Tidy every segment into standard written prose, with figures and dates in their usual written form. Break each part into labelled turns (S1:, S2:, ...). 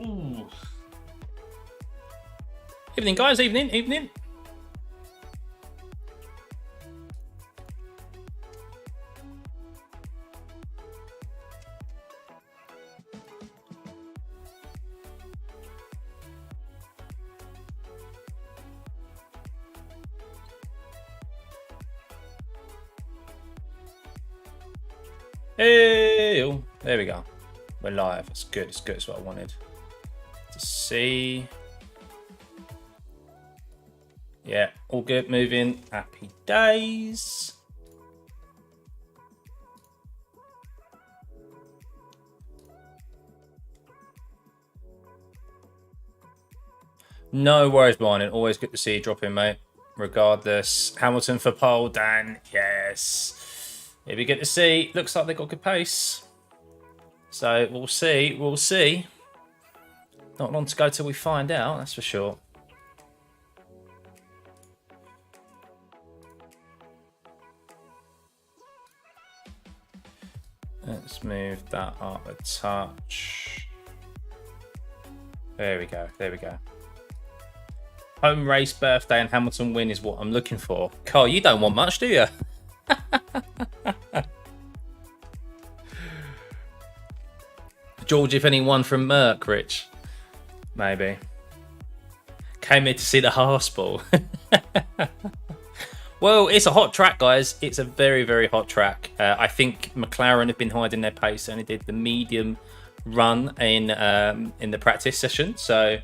S1: Ooh. Evening, guys. Evening. Hey, oh, there we go. We're live. It's good. It's good. It's what I wanted to see. Yeah, all good. Moving. Happy days. No worries, Brian. Always good to see you drop in, mate. Regardless. Hamilton for pole, Dan. Yes. It'd be good to see. Looks like they've got good pace. So we'll see. We'll see. Not long to go till we find out, that's for sure. Let's move that up a touch. There we go. There we go. Home race, birthday, and Hamilton win is what I'm looking for. Carl, you don't want much, do you? George, if anyone from Merck, Rich. Maybe. Came here to see the Haspel. Well, it's a hot track, guys. It's a very, very hot track. I think McLaren have been hiding their pace. They only did the medium run in the practice session. So,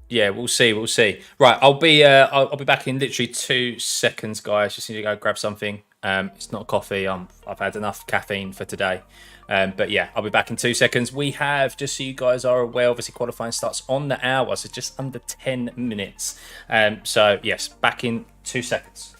S1: yeah, we'll see. We'll see. Right, I'll be back in literally 2 seconds, guys. Just need to go grab something. It's not coffee. I've had enough caffeine for today. But yeah, I'll be back in 2 seconds. We have, just so you guys are aware, obviously qualifying starts on the hour, so just under 10 minutes. So yes, back in 2 seconds.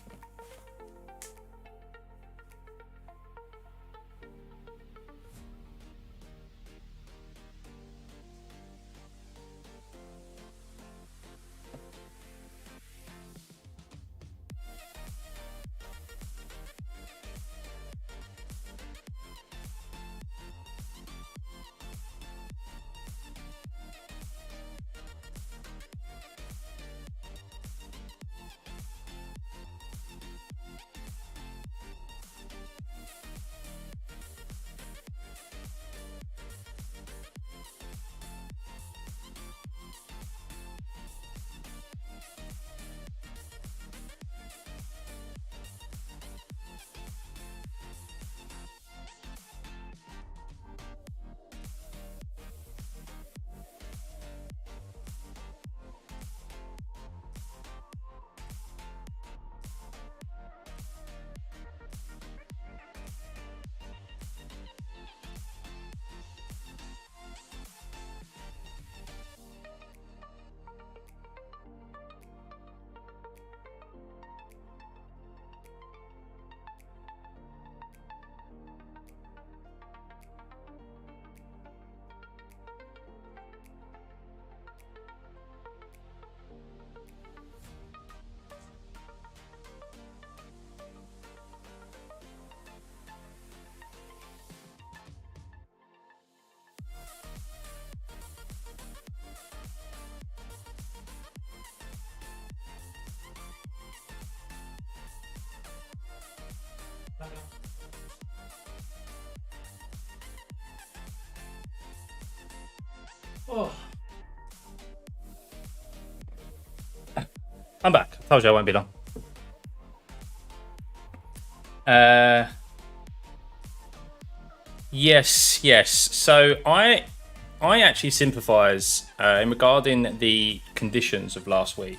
S1: Oh. I'm back. I told you I won't be long. Yes. So I actually sympathise in regarding the conditions of last week.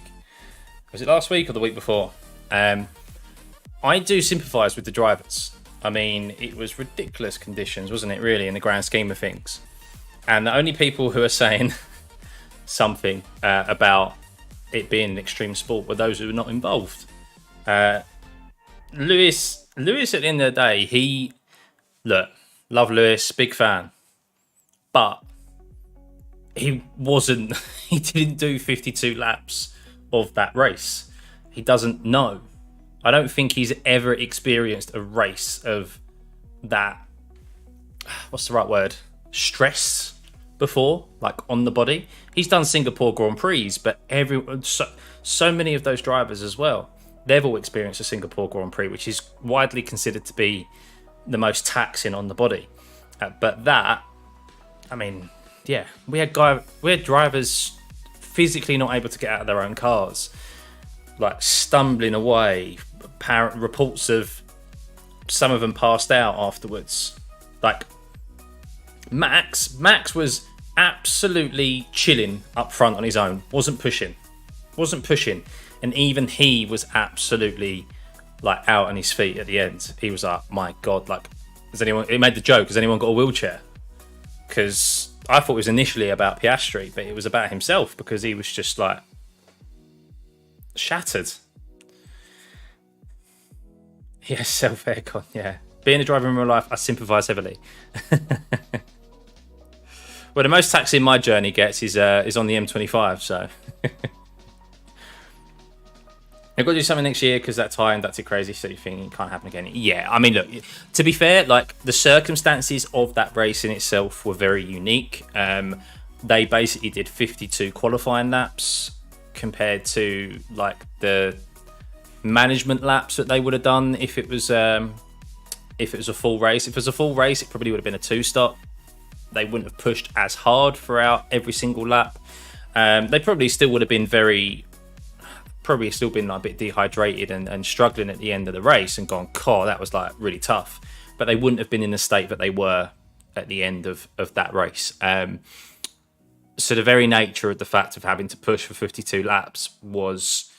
S1: Was it last week or the week before? I do sympathise with the drivers. I mean, it was ridiculous conditions, wasn't it, really, in the grand scheme of things? And the only people who are saying something about it being an extreme sport were those who were not involved. Lewis, at the end of the day, love Lewis, big fan. But he didn't do 52 laps of that race. He doesn't know. I don't think he's ever experienced a race of that, what's the right word? Stress, before, like on the body. He's done Singapore Grand Prix, but so many of those drivers as well, they've all experienced a Singapore Grand Prix, which is widely considered to be the most taxing on the body. But that, I mean, yeah, we had drivers physically not able to get out of their own cars, like stumbling away. Reports of some of them passed out afterwards. Like Max was absolutely chilling up front on his own, wasn't pushing, and even he was absolutely like out on his feet at the end. He was like, my God, like, he made the joke, has anyone got a wheelchair? Because I thought it was initially about Piastri, but it was about himself, because he was just like shattered. Yeah, self-aircon, yeah. Being a driver in real life, I sympathise heavily. Well, the most taxing my journey gets is on the M25, so. I've got to do something next year because that tie inducted crazy, so you think it can't happen again. Yeah, I mean, look, to be fair, like the circumstances of that race in itself were very unique. They basically did 52 qualifying laps compared to like the management laps that they would have done if it was a full race. If it was a full race, it probably would have been a 2-stop. They wouldn't have pushed as hard throughout every single lap. They probably still would have been like a bit dehydrated and struggling at the end of the race and gone, God, that was like really tough. But they wouldn't have been in the state that they were at the end of that race. So the very nature of the fact of having to push for 52 laps was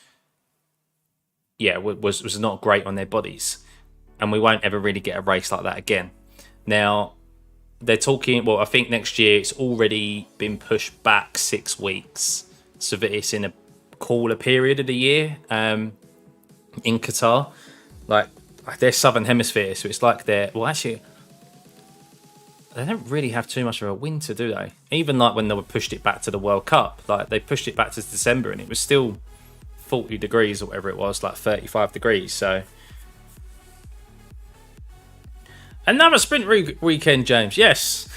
S1: not great on their bodies. And we won't ever really get a race like that again. Now, they're talking, well, I think next year it's already been pushed back 6 weeks so that it's in a cooler period of the year in Qatar. Like, they're southern hemisphere, so it's like they don't really have too much of a winter, do they? Even like when they pushed it back to the World Cup, like they pushed it back to December and it was still 40 degrees or whatever it was, like 35 degrees. So another sprint weekend, James. Yes.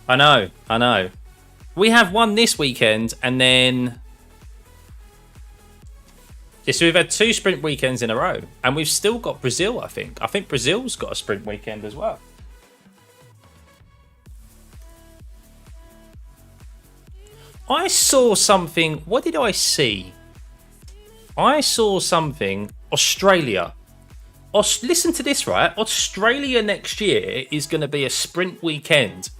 S1: I know. We have one this weekend, and then so we've had 2 sprint weekends in a row, and we've still got Brazil. I think Brazil's got a sprint weekend as well. I saw something. What did I see? I saw something. Australia. Listen to this, right? Australia next year is going to be a sprint weekend,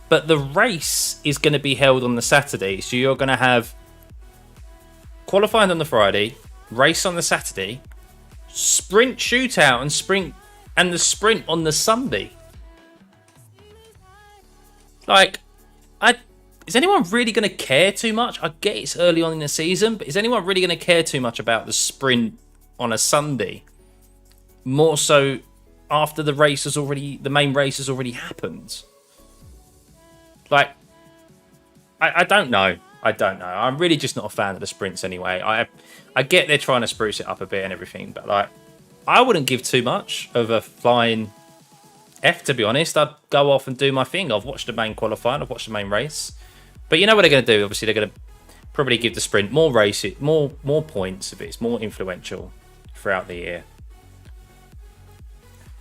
S1: but the race is going to be held on the Saturday. So you're going to have qualifying on the Friday, race on the Saturday, sprint shootout and the sprint on the Sunday. Like, is anyone really going to care too much? I get it's early on in the season, but is anyone really going to care too much about the sprint on a Sunday? More so after the main race has already happened. Like, I don't know. I'm really just not a fan of the sprints anyway. I get they're trying to spruce it up a bit and everything, but like, I wouldn't give too much of a flying F, to be honest. I'd go off and do my thing. I've watched the main qualifying, I've watched the main race. But you know what they're going to do? Obviously, they're going to probably give the sprint more points if it's more influential throughout the year.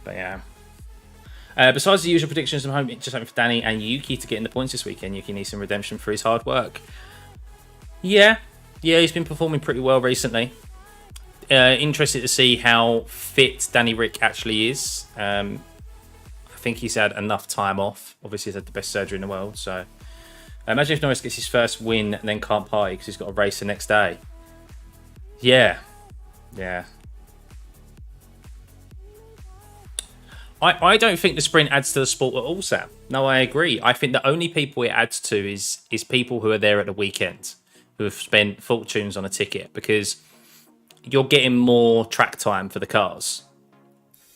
S1: But yeah. Besides the usual predictions, I'm just hoping for Danny and Yuki to get in the points this weekend. Yuki needs some redemption for his hard work. Yeah, he's been performing pretty well recently. Interested to see how fit Danny Rick actually is. I think he's had enough time off. Obviously, he's had the best surgery in the world. So imagine if Norris gets his first win and then can't party because he's got a race the next day. Yeah. I don't think the sprint adds to the sport at all, Sam. No, I agree. I think the only people it adds to is people who are there at the weekend, who have spent fortunes on a ticket, because you're getting more track time for the cars,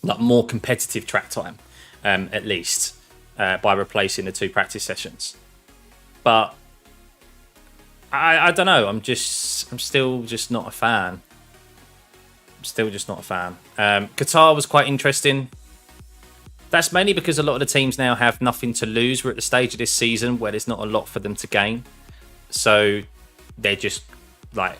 S1: like more competitive track time, at least, by replacing the 2 practice sessions. But I don't know. I'm still just not a fan. Qatar was quite interesting. That's mainly because a lot of the teams now have nothing to lose. We're at the stage of this season where there's not a lot for them to gain. So they're just like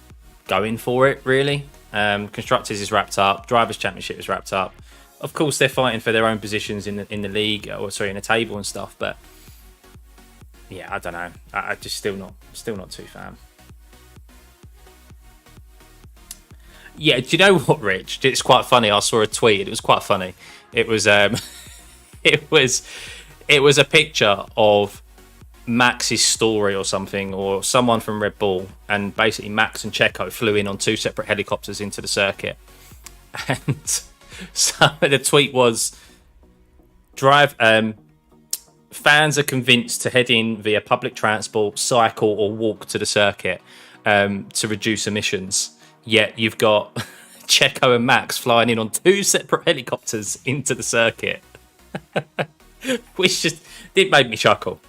S1: going for it, really. Constructors is wrapped up. Drivers' Championship is wrapped up. Of course, they're fighting for their own positions in the league, or sorry, in the table and stuff. But yeah, I don't know. I just still not too fan. Yeah, do you know what, Rich? It's quite funny. I saw a tweet. It was quite funny. It was it was a picture of Max's story or something, or someone from Red Bull, and basically Max and Checo flew in on 2 separate helicopters into the circuit. And so the tweet was, fans are convinced to head in via public transport, cycle or walk to the circuit to reduce emissions. Yet you've got Checo and Max flying in on 2 separate helicopters into the circuit. Which just did make me chuckle.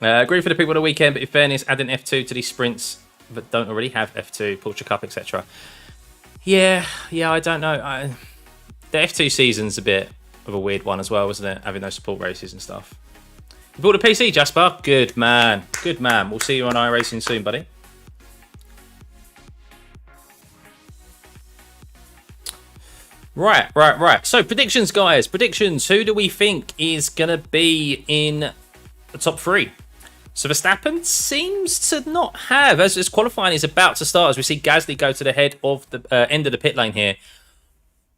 S1: Agree for the people on the weekend, but in fairness, adding F2 to these sprints that don't already have F2, Porsche Cup, etc. Yeah, I don't know. The F2 season's a bit of a weird one as well, wasn't it? Having those support races and stuff. You bought a PC, Jasper? Good man. Good man. We'll see you on iRacing soon, buddy. Right. So, predictions, guys. Predictions. Who do we think is going to be in the top 3? So, Verstappen seems to not have, as qualifying is about to start, as we see Gasly go to the head of the end of the pit lane here.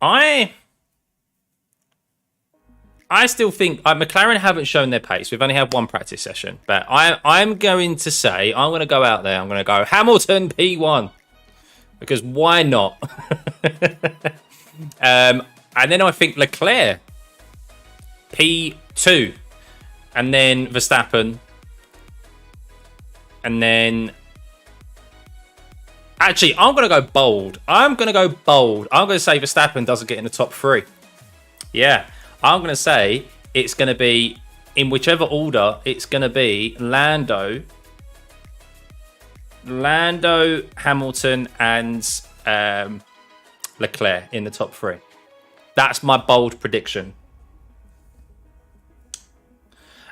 S1: I still think McLaren haven't shown their pace. We've only had 1 practice session. But I'm going to say, I'm going to go out there. I'm going to go Hamilton P1. Because why not? And then I think Leclerc P2. And then Verstappen. And then... Actually, I'm going to go bold. I'm going to say Verstappen doesn't get in the top 3. Yeah. I'm going to say it's going to be, in whichever order, it's going to be Lando, Hamilton, and Leclerc in the top 3. That's my bold prediction.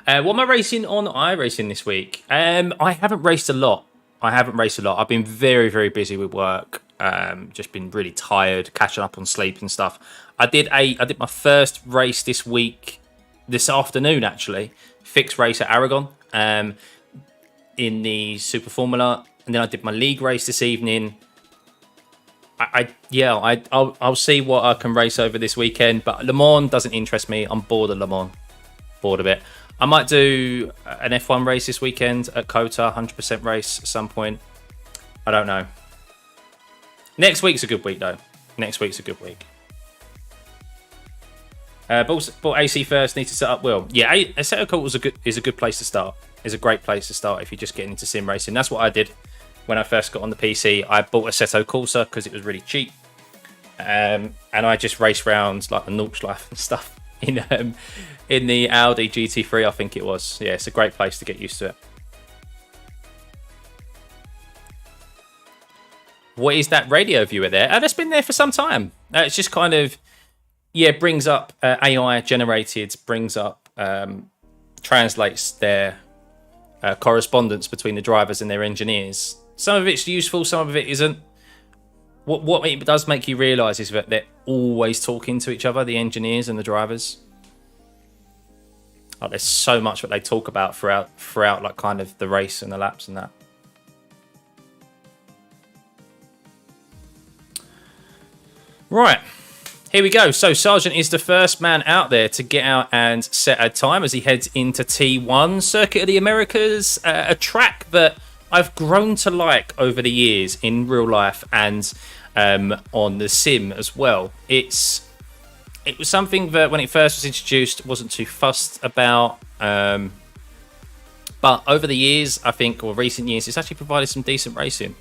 S1: What am I racing on iRacing this week? I haven't raced a lot. I've been very, very busy with work. Just been really tired, catching up on sleep and stuff. I did my first race this afternoon actually, fixed race at Aragon, in the Super Formula, and then I did my league race this evening. I'll see what I can race over this weekend, but Le Mans doesn't interest me. I'm bored of Le Mans, bored of it. I might do an F1 race this weekend at Kota, 100% race at some point. I don't know. Next week's a good week, though. Bought AC first. Need to set up wheel. Yeah, Assetto Corsa is a good place to start. Is a great place to start if you're just getting into sim racing. That's what I did when I first got on the PC. I bought Assetto Corsa because it was really cheap, and I just raced round like the Nordschleife and stuff in the Audi GT3. I think it was. Yeah, it's a great place to get used to it. What is that radio viewer there? That's been there for some time. It's just kind of, brings up AI generated, translates their correspondence between the drivers and their engineers. Some of it's useful, some of it isn't. What it does make you realise is that they're always talking to each other, the engineers and the drivers. Like, there's so much that they talk about throughout like kind of the race and the laps and that. Right, here we go. So Sargent is the first man out there to get out and set a time as he heads into T1, Circuit of the Americas, a track that I've grown to like over the years in real life and on the sim as well. It was something that when it first was introduced wasn't too fussed about, but over the years, I think, or recent years, it's actually provided some decent racing.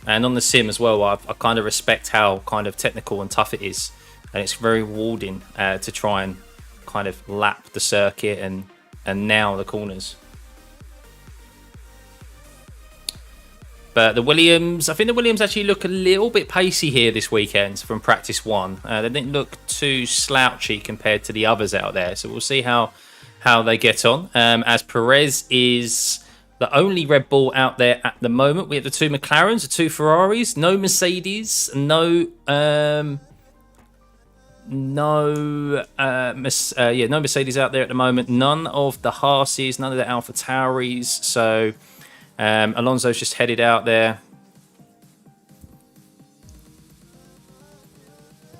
S1: And on the sim as well, I kind of respect how kind of technical and tough it is. And it's very rewarding to try and kind of lap the circuit and nail the corners. But the Williams, I think the Williams actually look a little bit pacey here this weekend from practice one. They didn't look too slouchy compared to the others out there. So we'll see how they get on. As Perez is the only Red Bull out there at the moment. We have the 2 McLarens, the 2 Ferraris, no Mercedes, no Mercedes out there at the moment. None of the Haases, none of the Alpha Tauris. So Alonso's just headed out there.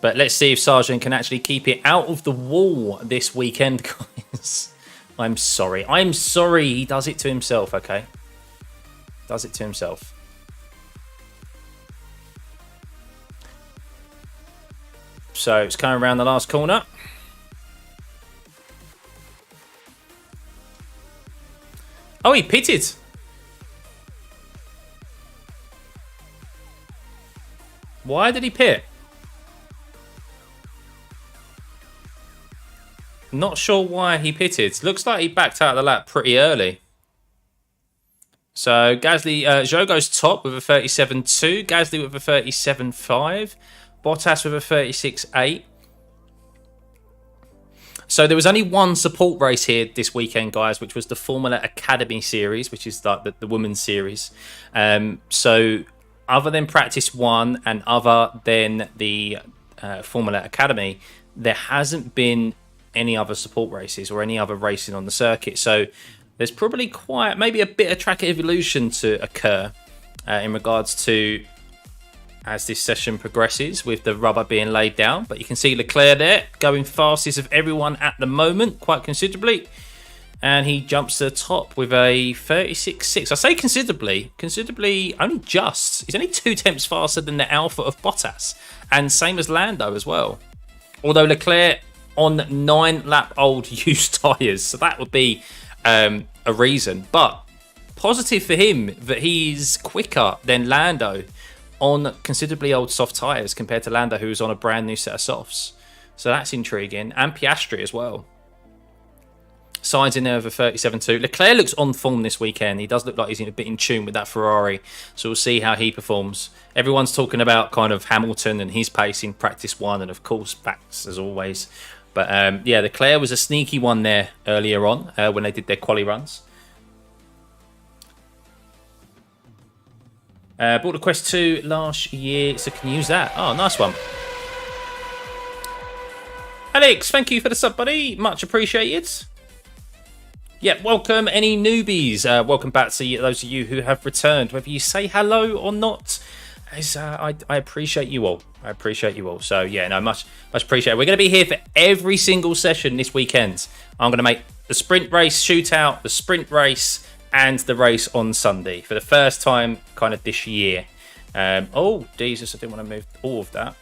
S1: But let's see if Sargent can actually keep it out of the wall this weekend, guys. I'm sorry. He does it to himself, okay? Does it to himself. So it's coming around the last corner. Oh, he pitted. Why did he pit? Not sure why he pitted. Looks like he backed out of the lap pretty early. So Gasly, Zhou goes top with a 37.2. Gasly with a 37.5. Bottas with a 36.8. So there was only one support race here this weekend, guys, which was the Formula Academy series, which is like the women's series. So other than practice one and other than the Formula Academy, there hasn't been any other support races or any other racing on the circuit. So there's probably maybe a bit of track evolution to occur in regards to as this session progresses with the rubber being laid down. But you can see Leclerc there going fastest of everyone at the moment, quite considerably. And he jumps to the top with a 36.6. I say considerably, only just. He's only 2 tenths faster than the Alpha of Bottas. And same as Lando as well. Although Leclerc on 9-lap-old used tyres. So that would be a reason. But positive for him that he's quicker than Lando on considerably old soft tyres compared to Lando, who was on a brand new set of softs. So that's intriguing. And Piastri as well. Sainz in there with a 37.2. Leclerc looks on form this weekend. He does look like he's a bit in tune with that Ferrari. So we'll see how he performs. Everyone's talking about kind of Hamilton and his pace in practice one. And of course, Max as always. But yeah, Leclerc was a sneaky one there earlier on when they did their quali runs. Bought the Quest 2 last year, so can use that. Oh, nice one. Alex, thank you for the sub, buddy. Much appreciated. Yeah, welcome any newbies. Welcome back to those of you who have returned. Whether you say hello or not, I appreciate you all. I appreciate you all. So yeah, no, much appreciated. We're going to be here for every single session this weekend. I'm going to make the sprint race shootout, the sprint race, and the race on Sunday for the first time kind of this year. Oh, Jesus, I didn't want to move all of that.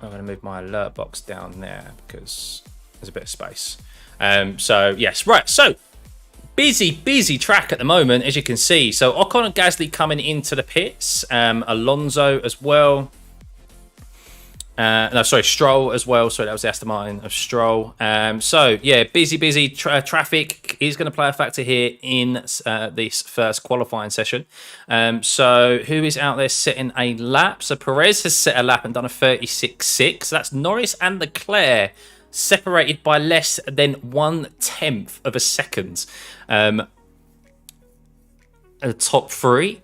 S1: I'm going to move my alert box down there because there's a bit of space. So, yes, right. So, busy track at the moment, as you can see. So, Ocon and Gasly coming into the pits. Alonso as well. Stroll as well. Sorry, that was the Aston Martin of Stroll. So, yeah, busy. Traffic is going to play a factor here in this first qualifying session. So, who is out there setting a lap? So, Perez has set a lap and done a 36.6. So that's Norris and Leclerc separated by less than 1/10 of a second. The top three.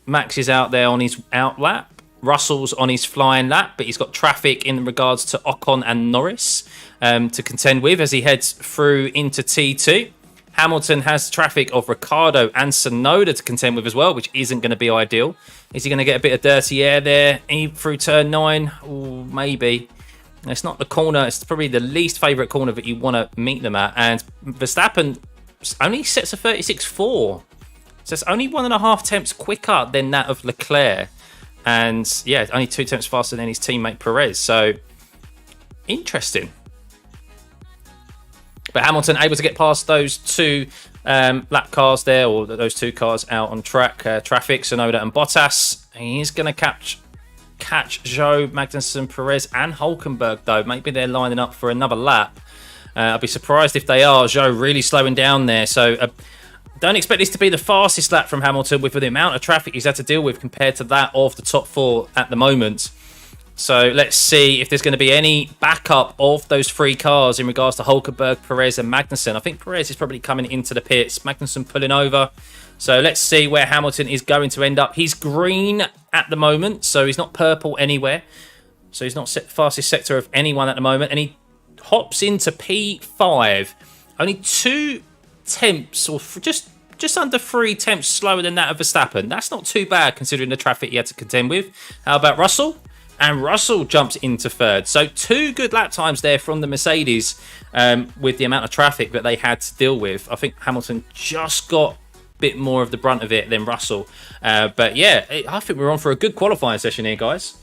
S1: Max is out there on his out lap. Russell's on his flying lap, but he's got traffic in regards to Ocon and Norris to contend with as he heads through into T2. Hamilton has traffic of Ricciardo and Tsunoda to contend with as well, which isn't going to be ideal. Is he going to get a bit of dirty air there through turn 9? Ooh, maybe. It's not the corner. It's probably the least favourite corner that you want to meet them at. And Verstappen only sets a 36.4. So it's only 1.5 tenths quicker than that of Leclerc. And yeah, only 2 tenths faster than his teammate Perez. So interesting. But Hamilton able to get past those two lap cars there, or those two cars out on track. Traffic, Tsunoda and Bottas. He's going to catch Zhou, Magnussen, Perez and Hulkenberg though. Maybe they're lining up for another lap. I'll be surprised if they are. Zhou really slowing down there. So don't expect this to be the fastest lap from Hamilton with the amount of traffic he's had to deal with compared to that of the top 4 at the moment. So let's see if there's going to be any backup of those 3 cars in regards to Hulkenberg, Perez and Magnussen. I think Perez is probably coming into the pits. Magnussen pulling over. So let's see where Hamilton is going to end up. He's green at the moment, so he's not purple anywhere. So he's not fastest sector of anyone at the moment. And he hops into P5. Only 2 tenths, or just under 3 tenths slower than that of Verstappen. That's not too bad considering the traffic he had to contend with. How about Russell? And Russell jumps into 3rd. So 2 good lap times there from the Mercedes with the amount of traffic that they had to deal with. I think Hamilton just got a bit more of the brunt of it than Russell. But yeah, I think we're on for a good qualifying session here, guys.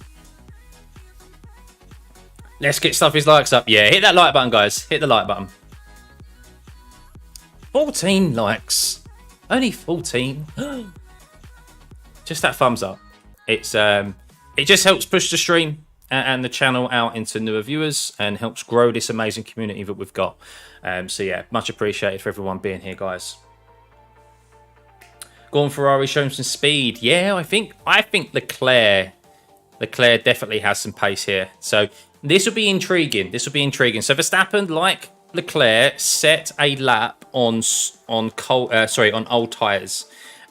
S1: Let's get Stuffey's likes up. Yeah, hit that like button, guys. Hit the like button. 14 likes. Only 14. Just that thumbs up. It's it just helps push the stream and the channel out into newer viewers and helps grow this amazing community that we've got. So yeah, much appreciated for everyone being here, guys. Go on, Ferrari, showing some speed. Yeah, I think Leclerc definitely has some pace here. So this will be intriguing. So Verstappen, like Leclerc, set a lap on old tyres.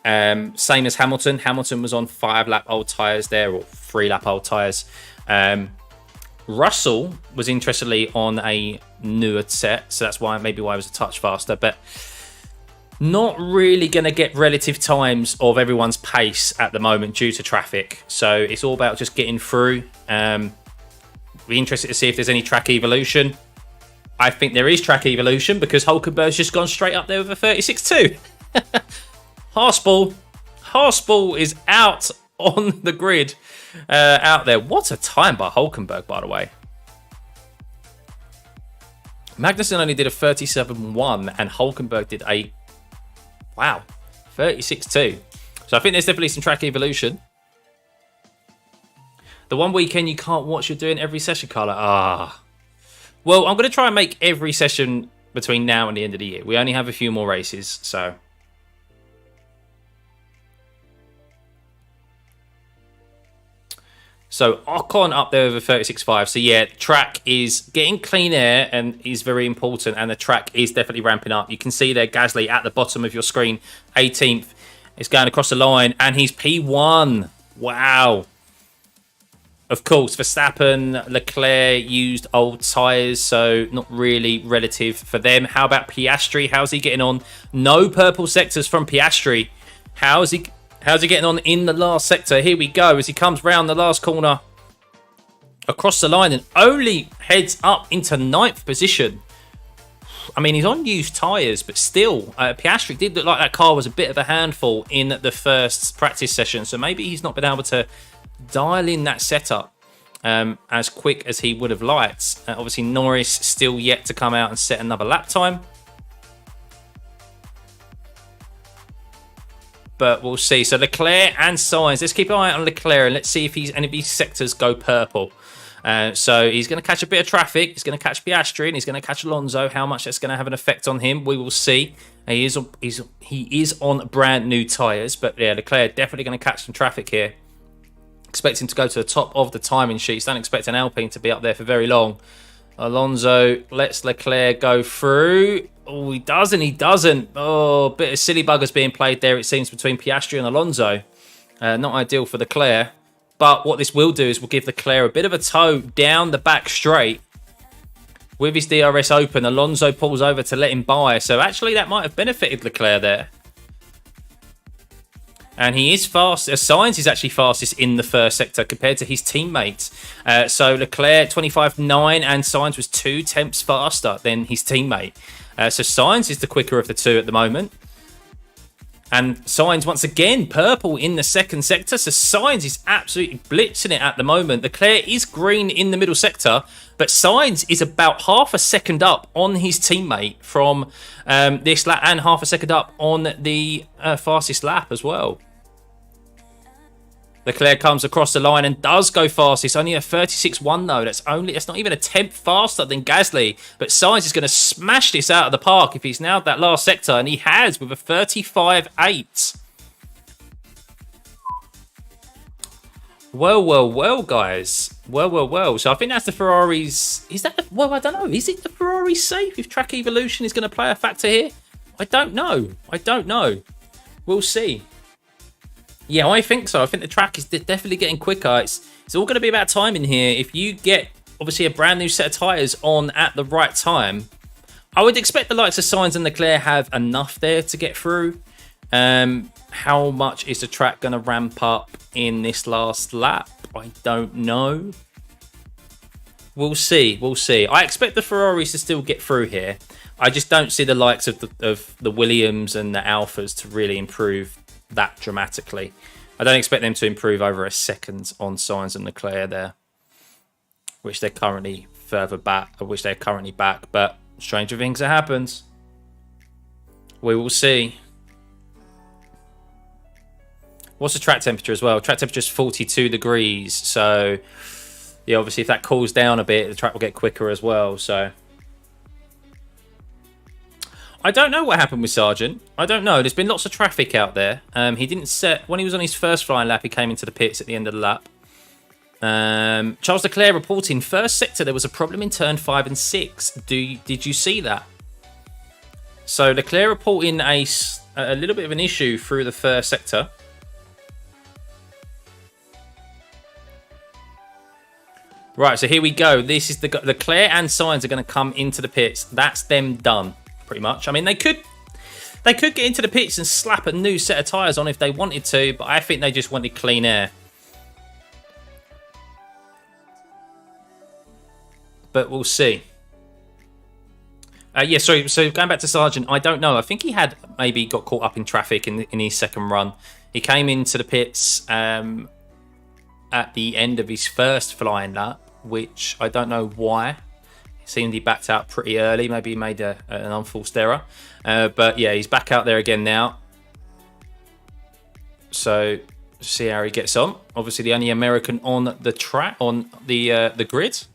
S1: Same as Hamilton. Hamilton was on 5-lap old tyres there, or 3-lap old tyres. Russell was interestingly on a newer set, so that's why maybe why it was a touch faster, but not really going to get relative times of everyone's pace at the moment due to traffic. So it's all about just getting through. Be interested to see if there's any track evolution. I think there is track evolution because Hulkenberg's just gone straight up there with a 36.2. Haasball is out on the grid, out there. What a time by Hulkenberg, by the way. Magnussen only did a 37.1 and Hulkenberg did a, wow, 36.2. So I think there's definitely some track evolution. The one weekend you can't watch, you're doing every session, Carla. Well, I'm going to try and make every session between now and the end of the year. We only have a few more races, so... So Ocon up there with a 36.5. So yeah, track is getting clean air and is very important. And the track is definitely ramping up. You can see there Gasly at the bottom of your screen. 18th. It's going across the line. And he's P1. Wow. Of course, Verstappen, Leclerc used old tyres. So not really relative for them. How about Piastri? How's he getting on? No purple sectors from Piastri. How's he getting on in the last sector? Here we go as he comes round the last corner across the line and only heads up into 9th position. I mean, he's on used tyres, but still, Piastri did look like that car was a bit of a handful in the first practice session. So maybe he's not been able to dial in that setup as quick as he would have liked. Obviously, Norris still yet to come out and set another lap time. But we'll see. So Leclerc and Sainz. Let's keep an eye on Leclerc and let's see if any of these sectors go purple. So he's going to catch a bit of traffic. He's going to catch Piastri and he's going to catch Alonso. How much that's going to have an effect on him, we will see. He is on brand new tyres. But yeah, Leclerc definitely going to catch some traffic here. Expect him to go to the top of the timing sheets. Don't expect an Alpine to be up there for very long. Alonso lets Leclerc go through. Oh, he doesn't. Oh, bit of silly buggers being played there, it seems, between Piastri and Alonso. Not ideal for Leclerc. But what this will do is we'll give Leclerc a bit of a tow down the back straight. With his DRS open, Alonso pulls over to let him by. So actually, that might have benefited Leclerc there. And he is fast. Sainz is actually fastest in the first sector compared to his teammate. So Leclerc 25.9 and Sainz was 2 tenths faster than his teammate. So Sainz is the quicker of the two at the moment. And Sainz once again purple in the second sector. So Sainz is absolutely blitzing it at the moment. Leclerc is green in the middle sector. But Sainz is about half a second up on his teammate from this lap. And half a second up on the fastest lap as well. Leclerc comes across the line and does go fast. It's only a 36.1 though. That's not even a tenth faster than Gasly. But Sainz is going to smash this out of the park if he's nailed that last sector, and he has with a 35.8. Well, guys. Well. So I think that's the Ferraris. Is that well, I don't know. Is it the Ferrari safe if track evolution is going to play a factor here? I don't know. We'll see. Yeah, I think so. I think the track is definitely getting quicker. It's all going to be about timing here. If you get, obviously, a brand new set of tyres on at the right time, I would expect the likes of Sainz and Leclerc have enough there to get through. How much is the track going to ramp up in this last lap? I don't know. We'll see. I expect the Ferraris to still get through here. I just don't see the likes of the Williams and the Alphas to really improve that dramatically. I don't expect them to improve over a second on Sainz and Leclerc there, which they're currently back, but stranger things have happened. We will see. What's the track temperature as well? Track temperature is 42 degrees, so yeah, obviously if that cools down a bit, the track will get quicker as well. So I don't know what happened with Sargent. I don't know. There's been lots of traffic out there. He didn't set... When he was on his first flying lap, he came into the pits at the end of the lap. Charles Leclerc reporting, first sector, there was a problem in turn 5 and 6. Did you see that? So Leclerc reporting a little bit of an issue through the first sector. Right, so here we go. This is the Leclerc and Sainz are going to come into the pits. That's them done. Pretty much. I mean, they could get into the pits and slap a new set of tyres on if they wanted to, but I think they just wanted clean air. But we'll see. Yeah, sorry. So going back to Sargent, I don't know. I think he had maybe got caught up in traffic in his second run. He came into the pits at the end of his first flying lap, which I don't know why. Seemed he backed out pretty early. Maybe he made an unforced error. But yeah, he's back out there again now. So see how he gets on. Obviously, the only American on the track, on the grid.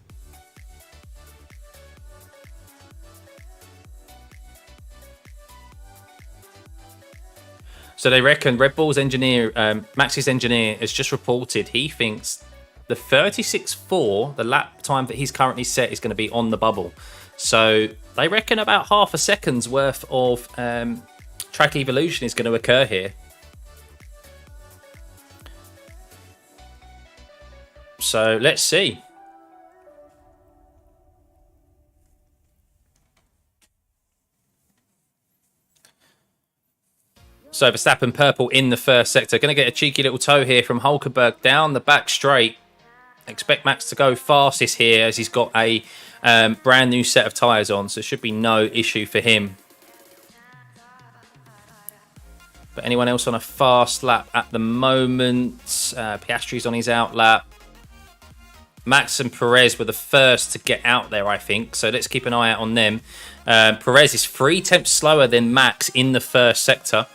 S1: So they reckon Red Bull's engineer, Max's engineer, has just reported he thinks the 36.4, the lap time that he's currently set, is going to be on the bubble. So they reckon about half a second's worth of track evolution is going to occur here. So let's see. So Verstappen purple in the first sector. Going to get a cheeky little toe here from Hulkenberg down the back straight. Expect Max to go fastest here as he's got a brand new set of tyres on. So it should be no issue for him. But anyone else on a fast lap at the moment? Piastri's on his out lap. Max and Perez were the first to get out there, I think. So let's keep an eye out on them. Perez is 3 tenths slower than Max in the first sector.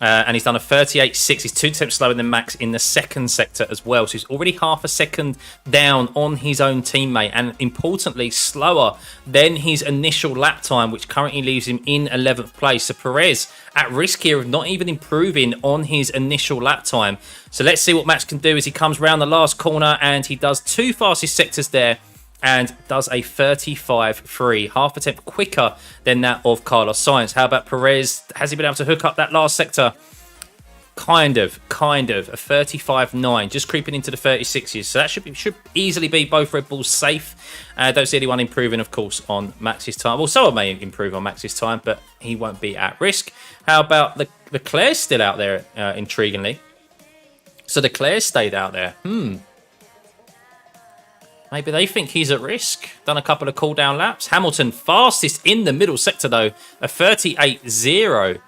S1: And he's done a 38.6. He's 2 tenths slower than Max in the second sector as well. So he's already half a second down on his own teammate. And importantly, slower than his initial lap time, which currently leaves him in 11th place. So Perez at risk here of not even improving on his initial lap time. So let's see what Max can do as he comes round the last corner. And he does 2 fastest sectors there. And does a 35.3, half a tenth quicker than that of Carlos Sainz. How about Perez? Has he been able to hook up that last sector? Kind of, a 35.9, just creeping into the 36s. So that should easily be both Red Bulls safe. Don't see anyone improving, of course, on Max's time. Well, someone may improve on Max's time, but he won't be at risk. How about Leclerc still out there, intriguingly? So Leclerc stayed out there. Maybe they think he's at risk. Done a couple of cool-down laps. Hamilton fastest in the middle sector, though. A 38.0.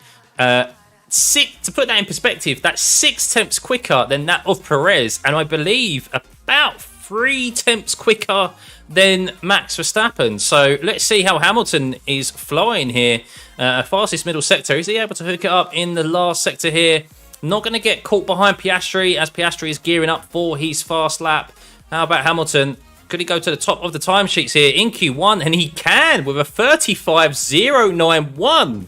S1: To put that in perspective, that's 6 tenths quicker than that of Perez. And I believe about 3 tenths quicker than Max Verstappen. So let's see how Hamilton is flying here. Fastest middle sector. Is he able to hook it up in the last sector here? Not going to get caught behind Piastri as Piastri is gearing up for his fast lap. How about Hamilton? Could he go to the top of the timesheets here in Q1? And he can with a 35.091.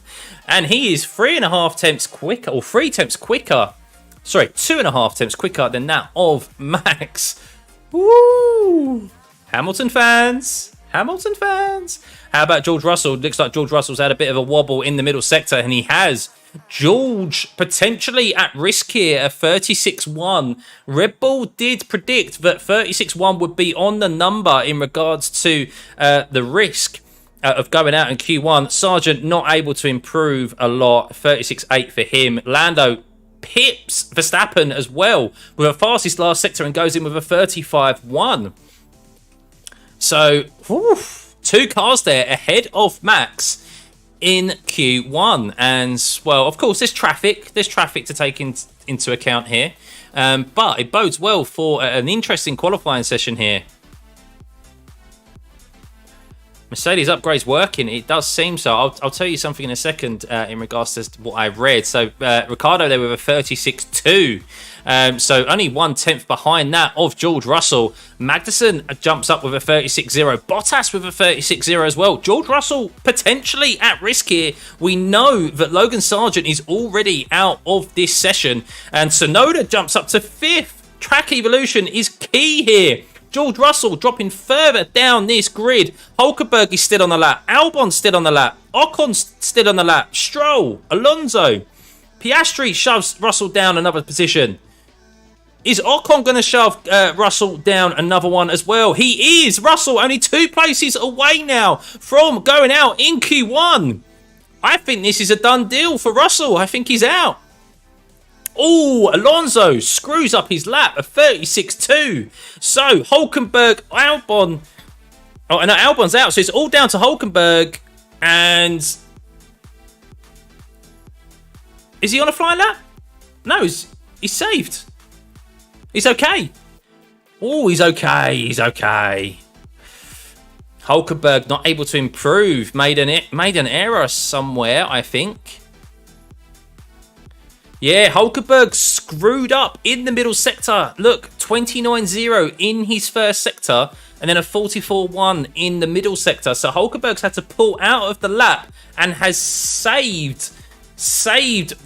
S1: And he is 3.5 tenths quicker, or 3 tenths quicker. Sorry, 2.5 tenths quicker than that of Max. Woo! Hamilton fans. Hamilton fans. How about George Russell? Looks like George Russell's had a bit of a wobble in the middle sector, and he has. George potentially at risk here, a 36.1. Red Bull did predict that 36.1 would be on the number in regards to the risk of going out in Q1. Sargent not able to improve a lot, 36.8 for him. Lando pips Verstappen as well with a fastest last sector and goes in with a 35.1. So, two cars there ahead of Max in Q1. And, well, of course, there's traffic. There's traffic to take into account here. But it bodes well for an interesting qualifying session here. Mercedes upgrade's working. It does seem so. I'll tell you something in a second in regards to what I read. So, Ricciardo there with a 36.2. So only 1 tenth behind that of George Russell. Magnussen jumps up with a 36.0. Bottas with a 36.0 as well. George Russell potentially at risk here. We know that Logan Sargent is already out of this session. And Tsunoda jumps up to 5th. Track evolution is key here. George Russell dropping further down this grid. Hulkenberg is still on the lap. Albon's still on the lap. Ocon's still on the lap. Stroll, Alonso. Piastri shoves Russell down another position. Is Ocon going to shove Russell down another one as well? He is. Russell only 2 places away now from going out in Q1. I think this is a done deal for Russell. I think he's out. Oh, Alonso screws up his lap, a 36.2. So, Hulkenberg, Albon. Oh, and Albon's out, so it's all down to Hulkenberg. And is he on a flying lap? No, he's saved. He's okay. Oh, he's okay. He's okay. Hulkenberg not able to improve. Made an error somewhere, I think. Yeah, Hulkenberg screwed up in the middle sector. Look, 29.0 in his first sector and then a 44.1 in the middle sector. So Hulkenberg's had to pull out of the lap and has saved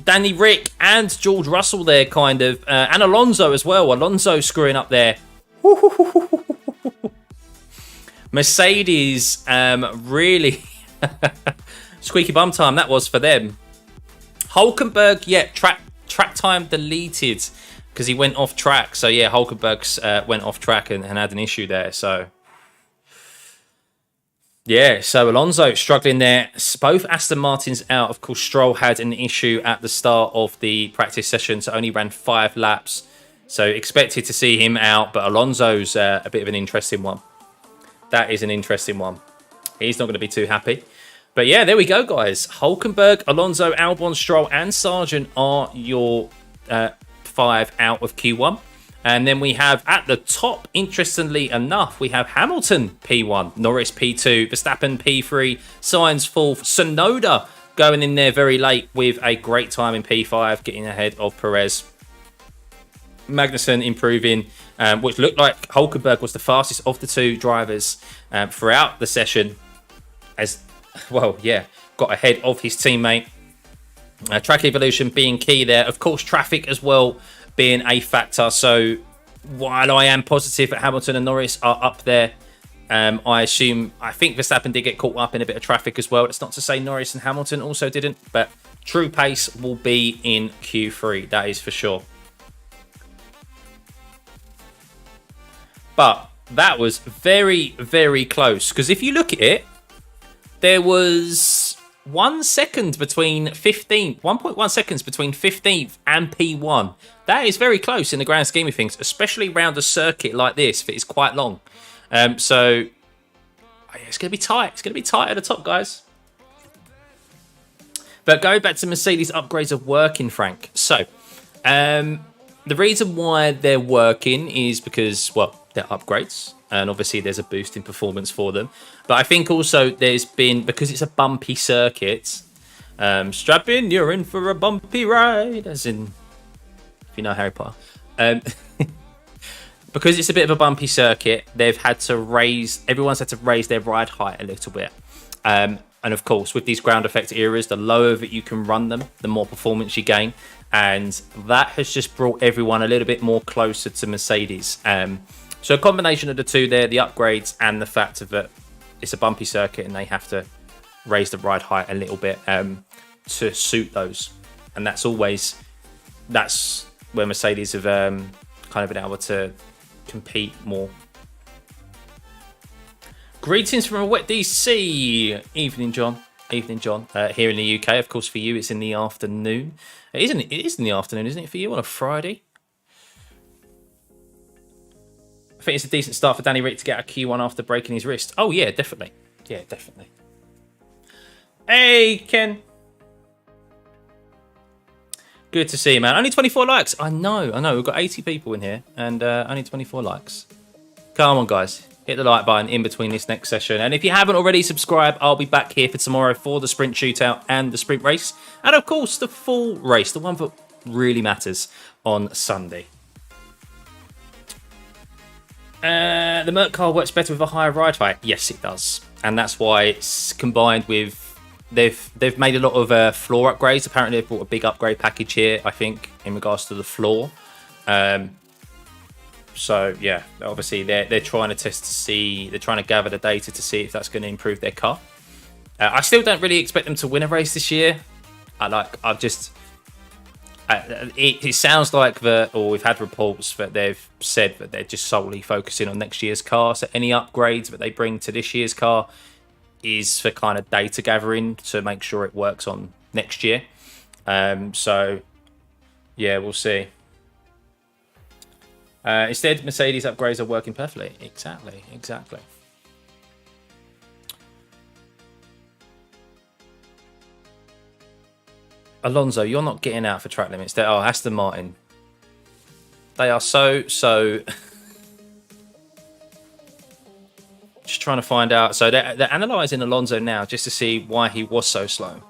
S1: Danny Rick and George Russell there, kind of. And Alonso as well. Alonso screwing up there. Mercedes really squeaky bum time that was for them. Hulkenberg, yeah, track time deleted because he went off track. So, yeah, Hulkenberg's went off track and had an issue there. So, yeah, so Alonso struggling there. Both Aston Martins out. Of course, Stroll had an issue at the start of the practice session, so only ran 5 laps. So, expected to see him out, but Alonso's a bit of an interesting one. That is an interesting one. He's not going to be too happy. But yeah, there we go, guys. Hulkenberg, Alonso, Albon, Stroll, and Sargent are your 5 out of Q1. And then we have at the top, interestingly enough, we have Hamilton P1, Norris P2, Verstappen P3, Sainz 4th, Tsunoda going in there very late with a great time in P5, getting ahead of Perez. Magnussen improving, which looked like Hulkenberg was the fastest of the 2 drivers throughout the session. As well, yeah, got ahead of his teammate. Track evolution being key there. Of course, traffic as well being a factor. So while I am positive that Hamilton and Norris are up there, I think Verstappen did get caught up in a bit of traffic as well. It's not to say Norris and Hamilton also didn't, but true pace will be in Q3. That is for sure. But that was very, very close. Because if you look at it, there was 1 second between 15th, 1.1 seconds between 15th and P1. That is very close in the grand scheme of things, especially around a circuit like this that is quite long. So it's going to be tight. It's going to be tight at the top, guys. But going back to Mercedes upgrades are working, Frank. So the reason why they're working is because, well, they're upgrades. And obviously there's a boost in performance for them. But I think also there's been, because it's a bumpy circuit, strap in, you're in for a bumpy ride. As in, if you know Harry Potter. Because it's a bit of a bumpy circuit, everyone's had to raise their ride height a little bit. And of course, with these ground effect eras, the lower that you can run them, the more performance you gain. And that has just brought everyone a little bit more closer to Mercedes. So a combination of the two there, the upgrades and the fact that it's a bumpy circuit and they have to raise the ride height a little bit to suit those. And that's where Mercedes have kind of been able to compete more. Greetings from a wet DC. Evening, John. Evening, John. Here in the UK, of course, for you, it's in the afternoon. It is in the afternoon, isn't it, for you on a Friday? I think it's a decent start for Danny Rick to get a Q1 after breaking his wrist. Oh, yeah, definitely. Yeah, definitely. Hey, Ken. Good to see you, man. Only 24 likes. I know. We've got 80 people in here and only 24 likes. Come on, guys. Hit the like button in between this next session. And if you haven't already subscribed, I'll be back here for tomorrow for the sprint shootout and the sprint race. And, of course, the full race, the one that really matters on Sunday. The Merc car works better with a higher ride height. Yes, it does. And that's why it's combined with... They've made a lot of floor upgrades. Apparently, they've brought a big upgrade package here, I think, in regards to the floor. So, yeah, obviously, they're trying to test to see... They're trying to gather the data to see if that's going to improve their car. I still don't really expect them to win a race this year. It sounds like we've had reports that they've said that they're just solely focusing on next year's car. So any upgrades that they bring to this year's car is for kind of data gathering to make sure it works on next year. So, yeah, we'll see. Instead, Mercedes upgrades are working perfectly. Exactly. Alonso, you're not getting out for track limits. Aston Martin. They are so... Just trying to find out. So they're analysing Alonso now just to see why he was so slow.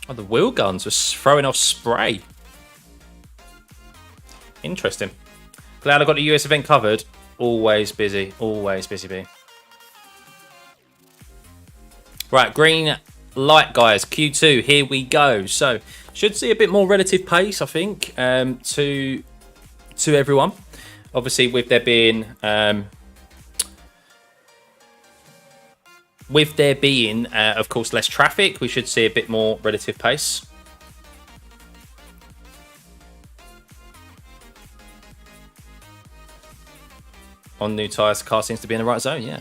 S1: Oh, the wheel guns were throwing off spray. Interesting. Glad I got the US event covered. Always busy. Always busy bee. Right, green light, guys. Q2, here we go. So, should see a bit more relative pace, I think, to everyone. Obviously, with there being... of course, less traffic, we should see a bit more relative pace. On new tyres, the car seems to be in the right zone, yeah.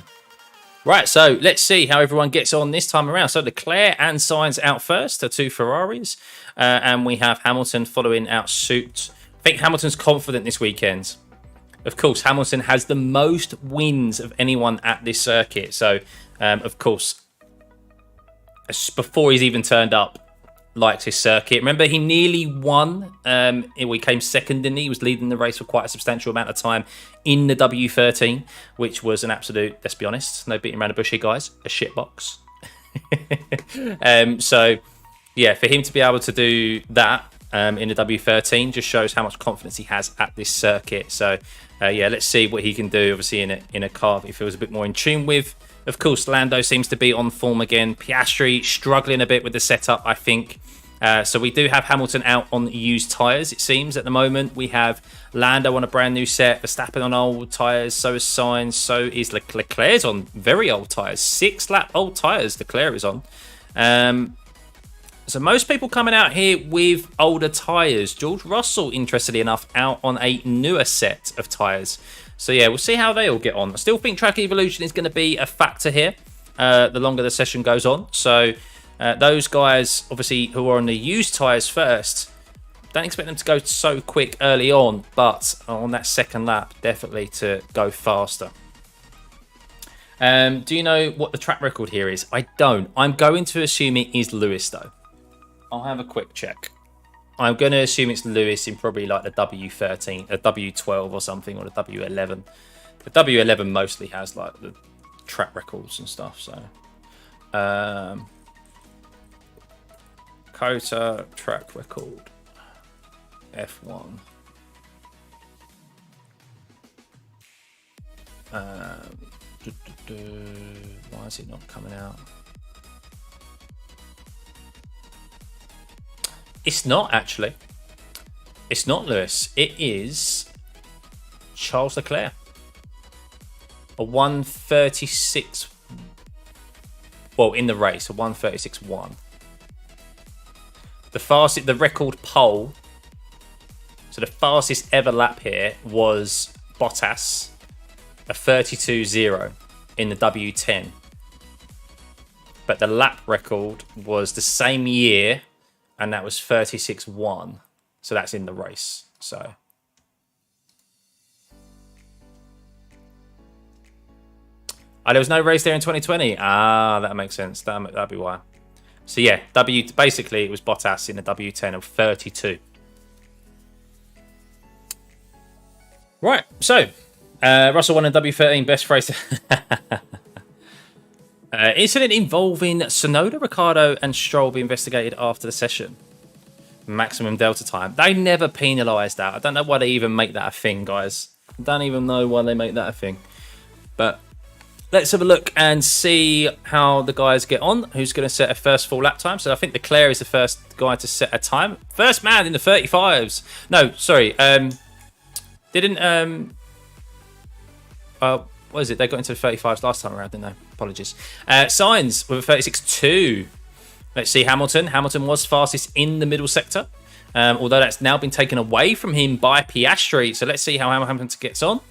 S1: Right, so let's see how everyone gets on this time around. So Leclerc and Sainz out first, the two Ferraris. And we have Hamilton following out suit. I think Hamilton's confident this weekend. Of course, Hamilton has the most wins of anyone at this circuit. So, of course, before he's even turned up, likes his circuit. Remember, he nearly won. He came second, didn't he? He was leading the race for quite a substantial amount of time in the W13, which was an absolute, let's be honest, no beating around the bush here, guys, a shitbox. So, yeah, for him to be able to do that in the W13 just shows how much confidence he has at this circuit. So, yeah, let's see what he can do, obviously, in a car that he feels a bit more in tune with. Of course, Lando seems to be on form again. Piastri struggling a bit with the setup, I think. So we do have Hamilton out on used tyres, it seems, at the moment. We have Lando on a brand new set, Verstappen on old tyres, so is Sainz, so is Leclerc's on very old tyres. 6-lap old tyres Leclerc is on. So most people coming out here with older tyres. George Russell, interestingly enough, out on a newer set of tyres. So yeah, we'll see how they all get on. I still think track evolution is going to be a factor here the longer the session goes on. So those guys, obviously, who are on the used tyres first, don't expect them to go so quick early on, but on that second lap, definitely to go faster. Do you know what the track record here is? I don't. I'm going to assume it is Lewis, though. I'll have a quick check. I'm going to assume it's Lewis in probably like the W13, a W12 or something, or the W11. The W11 mostly has like the track records and stuff. So, Cota track record F1. Why is it not coming out? It's not actually. It's not Lewis. It is Charles Leclerc. A 136. Well, in the race, a 136.1. The fastest, the record pole. So the fastest ever lap here was Bottas, a 32.0 in the W10. But the lap record was the same year, and that was 36.1. So that's in the race. So there was no race there in 2020. That makes sense. That'd be why. So yeah, basically it was Bottas in the W10 of 32. Right. So Russell won in W13, best race. Incident involving Tsunoda, Ricciardo, and Stroll be investigated after the session. Maximum delta time. They never penalised that. I don't know why they even make that a thing, guys. I don't even know why they make that a thing. But let's have a look and see how the guys get on. Who's going to set a first full lap time? So I think Leclerc is the first guy to set a time. First man in the 35s. No, sorry. What is it? They got into the 35s last time around, didn't they? Apologies. Sainz with a 36.2. Let's see Hamilton. Hamilton was fastest in the middle sector, although that's now been taken away from him by Piastri. So let's see how Hamilton gets on.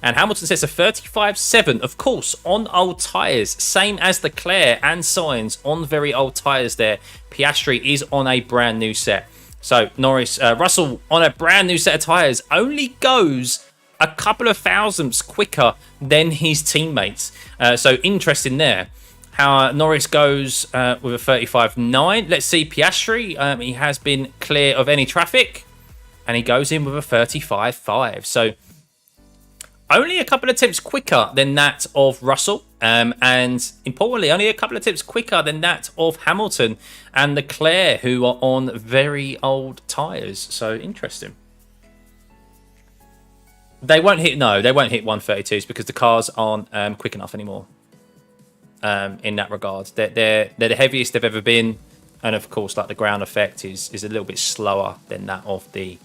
S1: And Hamilton sets a 35.7, of course, on old tyres, same as Leclerc and Sainz on very old tyres there. Piastri is on a brand new set. So Russell on a brand new set of tyres only goes a couple of thousandths quicker than his teammates. So interesting there. How Norris goes with a 35.9. Let's see Piastri. He has been clear of any traffic, and he goes in with a 35.5. So only a couple of tips quicker than that of Russell. And importantly, only a couple of tips quicker than that of Hamilton and Leclerc, who are on very old tyres. So interesting. They won't hit 132s because the cars aren't quick enough anymore. In that regard, they're the heaviest they've ever been, and of course, like the ground effect is a little bit slower than that of the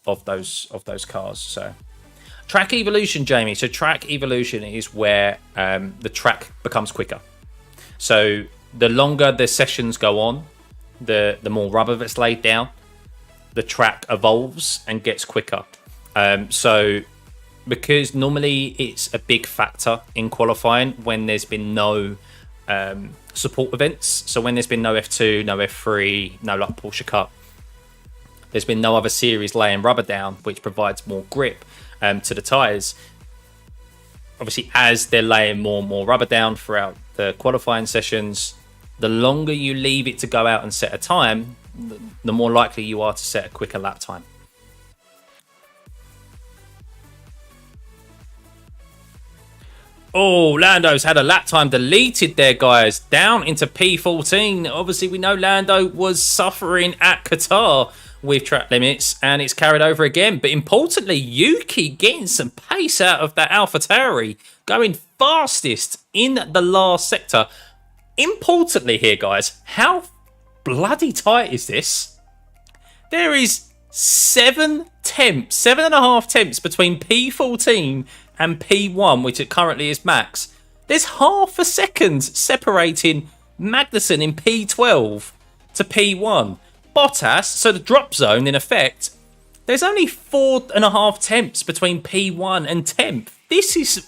S1: of those cars. So track evolution, Jamie. So track evolution is where the track becomes quicker. So the longer the sessions go on, the more rubber that's laid down, the track evolves and gets quicker. So because normally it's a big factor in qualifying when there's been no support events. So when there's been no F2, no F3, no like Porsche Cup, there's been no other series laying rubber down, which provides more grip to the tyres. Obviously, as they're laying more and more rubber down throughout the qualifying sessions, the longer you leave it to go out and set a time, the more likely you are to set a quicker lap time. Oh, Lando's had a lap time deleted there, guys. Down into P14. Obviously, we know Lando was suffering at Qatar with track limits, and it's carried over again. But importantly, Yuki getting some pace out of that AlphaTauri, going fastest in the last sector. Importantly here, guys, how bloody tight is this? There is 7.5 tenths between P14 and P1, which it currently is max. There's half a second separating Magnussen in P12 to P1. Bottas, so the drop zone in effect, there's only 4.5 tenths between P1 and 10th. This is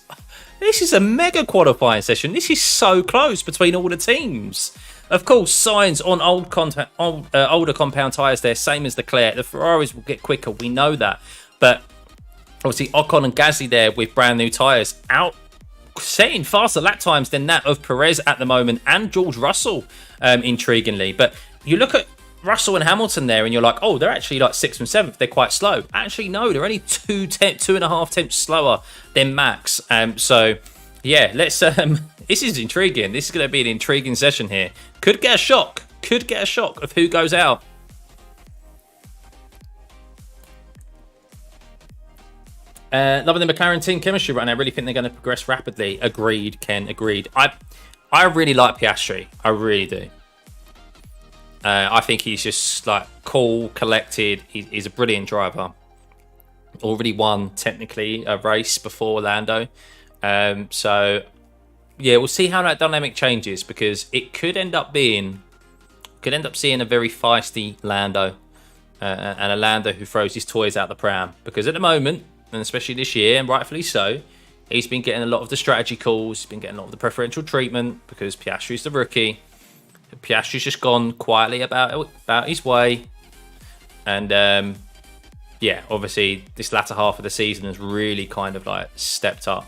S1: a mega qualifying session. This is so close between all the teams. Of course, Sainz on older compound tyres there, same as Leclerc. The Ferraris will get quicker, we know that. But obviously, Ocon and Gasly there with brand new tyres out setting faster lap times than that of Perez at the moment and George Russell, intriguingly. But you look at Russell and Hamilton there, and you're like, oh, they're actually like 6th and 7th. They're quite slow. Actually, no, they're only 2.5 tenths slower than Max. So, yeah, let's. This is intriguing. This is going to be an intriguing session here. Could get a shock. Could get a shock of who goes out. Loving the McLaren team chemistry right now. I really think they're going to progress rapidly. Agreed, Ken. Agreed. I really like Piastri. I really do. I think he's just like cool, collected. He's a brilliant driver. Already won technically a race before Lando. So yeah, we'll see how that dynamic changes, because it could end up seeing a very feisty Lando, and a Lando who throws his toys out the pram. Because at the moment, and especially this year, and rightfully so, he's been getting a lot of the strategy calls. He's been getting a lot of the preferential treatment because Piastri's the rookie. Piastri's just gone quietly about his way. And yeah, obviously this latter half of the season has really kind of like stepped up.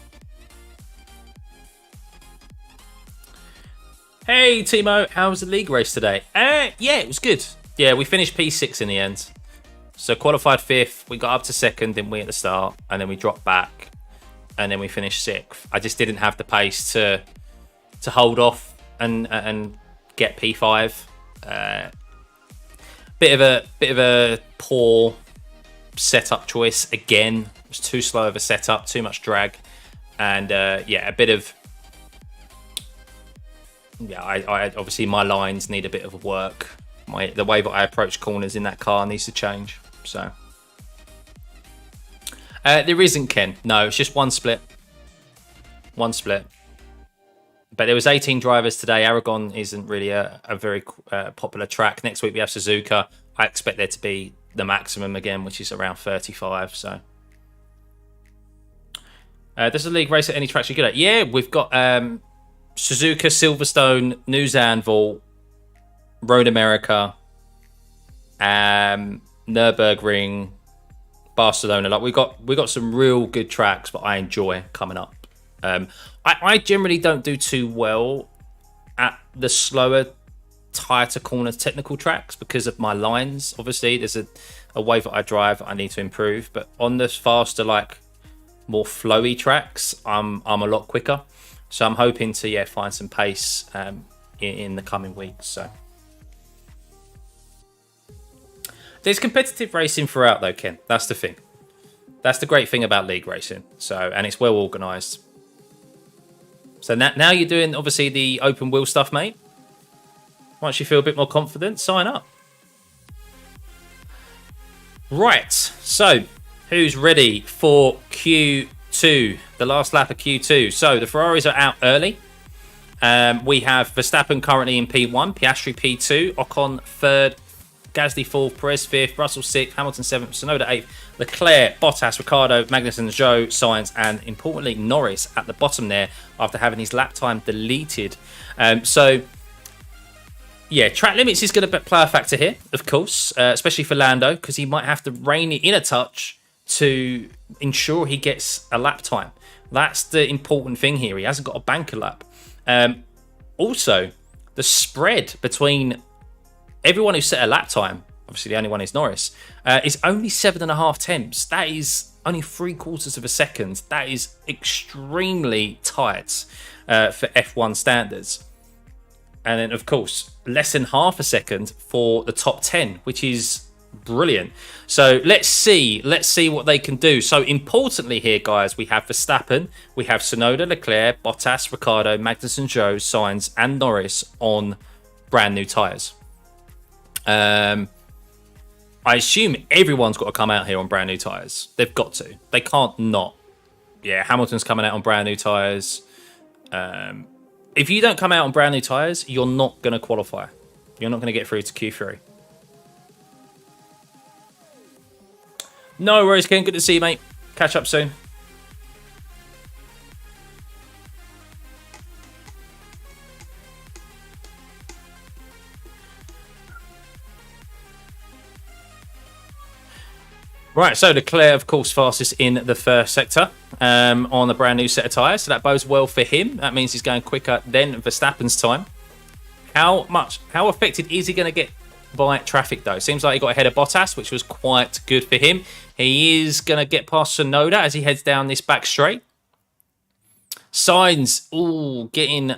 S1: Hey Timo, how was the league race today? Yeah, it was good. Yeah, we finished P6 in the end. So qualified 5th, we got up to 2nd, didn't we, at the start? And then we dropped back, and then we finished 6th. I just didn't have the pace to hold off and get P5. Bit of a poor setup choice again. It was too slow of a setup, too much drag, and yeah, a bit of. Yeah, I obviously my lines need a bit of work. The way that I approach corners in that car needs to change. So there isn't, Ken. No, it's just one split. One split. But there was 18 drivers today. Aragon isn't really a very popular track. Next week we have Suzuka. I expect there to be the maximum again, which is around 35. So does the league race at any tracks you're good at? Yeah, we've got Suzuka, Silverstone, News Anvil, Road America, Nürburgring, Barcelona. Like we got some real good tracks, but I enjoy coming up. I generally don't do too well at the slower, tighter corner technical tracks because of my lines. Obviously, there's a way that I drive I need to improve, but on the faster, like more flowy tracks, I'm a lot quicker. So I'm hoping to find some pace in the coming weeks. So there's competitive racing throughout, though, Ken. That's the thing. That's the great thing about league racing. So, and it's well organised. So now you're doing obviously the open wheel stuff, mate. Once you feel a bit more confident, sign up. Right. So who's ready for Q2? The last lap of Q2. So the Ferraris are out early. We have Verstappen currently in P1, Piastri P2, Ocon 3rd, Gasly 4th, Perez 5th, Russell 6th, Hamilton 7th, Tsunoda 8th, Leclerc, Bottas, Ricciardo, Magnussen, Zhou, Sainz, and importantly Norris at the bottom there after having his lap time deleted. So yeah, track limits is going to play a factor here, of course, especially for Lando, because he might have to rein it in a touch to ensure he gets a lap time. That's the important thing here. He hasn't got a banker lap. Also, the spread between everyone who set a lap time, obviously the only one is Norris, is only 7.5 tenths. That is only 3/4 of a second. That is extremely tight for F1 standards. And then, of course, less than half a second for the top 10, which is brilliant. So let's see what they can do. So importantly here, guys, we have Verstappen, we have Tsunoda, Leclerc, Bottas, Ricciardo, Magnussen, Zhou, Sainz, and Norris on brand new tyres. I assume everyone's got to come out here on brand new tyres. They've got to. They can't not. Yeah, Hamilton's coming out on brand new tyres. If you don't come out on brand new tyres, you're not going to qualify. You're not going to get through to Q3. No worries, Ken. Good to see you, mate. Catch up soon. Right, so Leclerc, of course, fastest in the first sector on a brand new set of tyres. So that bodes well for him. That means he's going quicker than Verstappen's time. How affected is he going to get by traffic, though. Seems like he got ahead of Bottas, which was quite good for him. He is going to get past Tsunoda as he heads down this back straight. Sainz, getting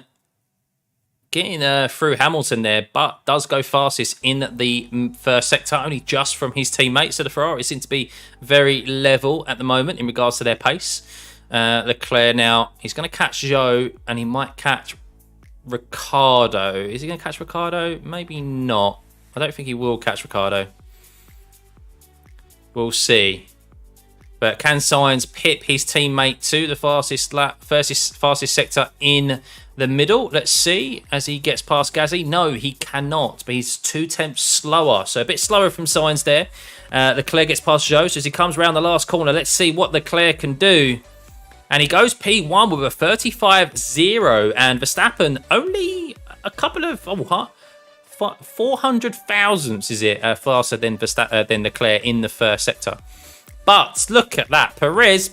S1: through Hamilton there, but does go fastest in the first sector, only just from his teammates. So the Ferrari seem to be very level at the moment in regards to their pace. Leclerc now, he's going to catch Zhou, and he might catch Ricciardo. Is he going to catch Ricciardo? Maybe not. I don't think he will catch Ricciardo. We'll see. But can Sainz pip his teammate to the fastest sector in the middle? Let's see as he gets past Gasly. No, he cannot, but he's 2/10 slower. So a bit slower from Sainz there. Leclerc gets past Zhou, so as he comes around the last corner, let's see what Leclerc can do. And he goes P1 with a 35.0, and Verstappen only a couple of 400 thousandths is it faster than Leclerc in the first sector. But look at that, Perez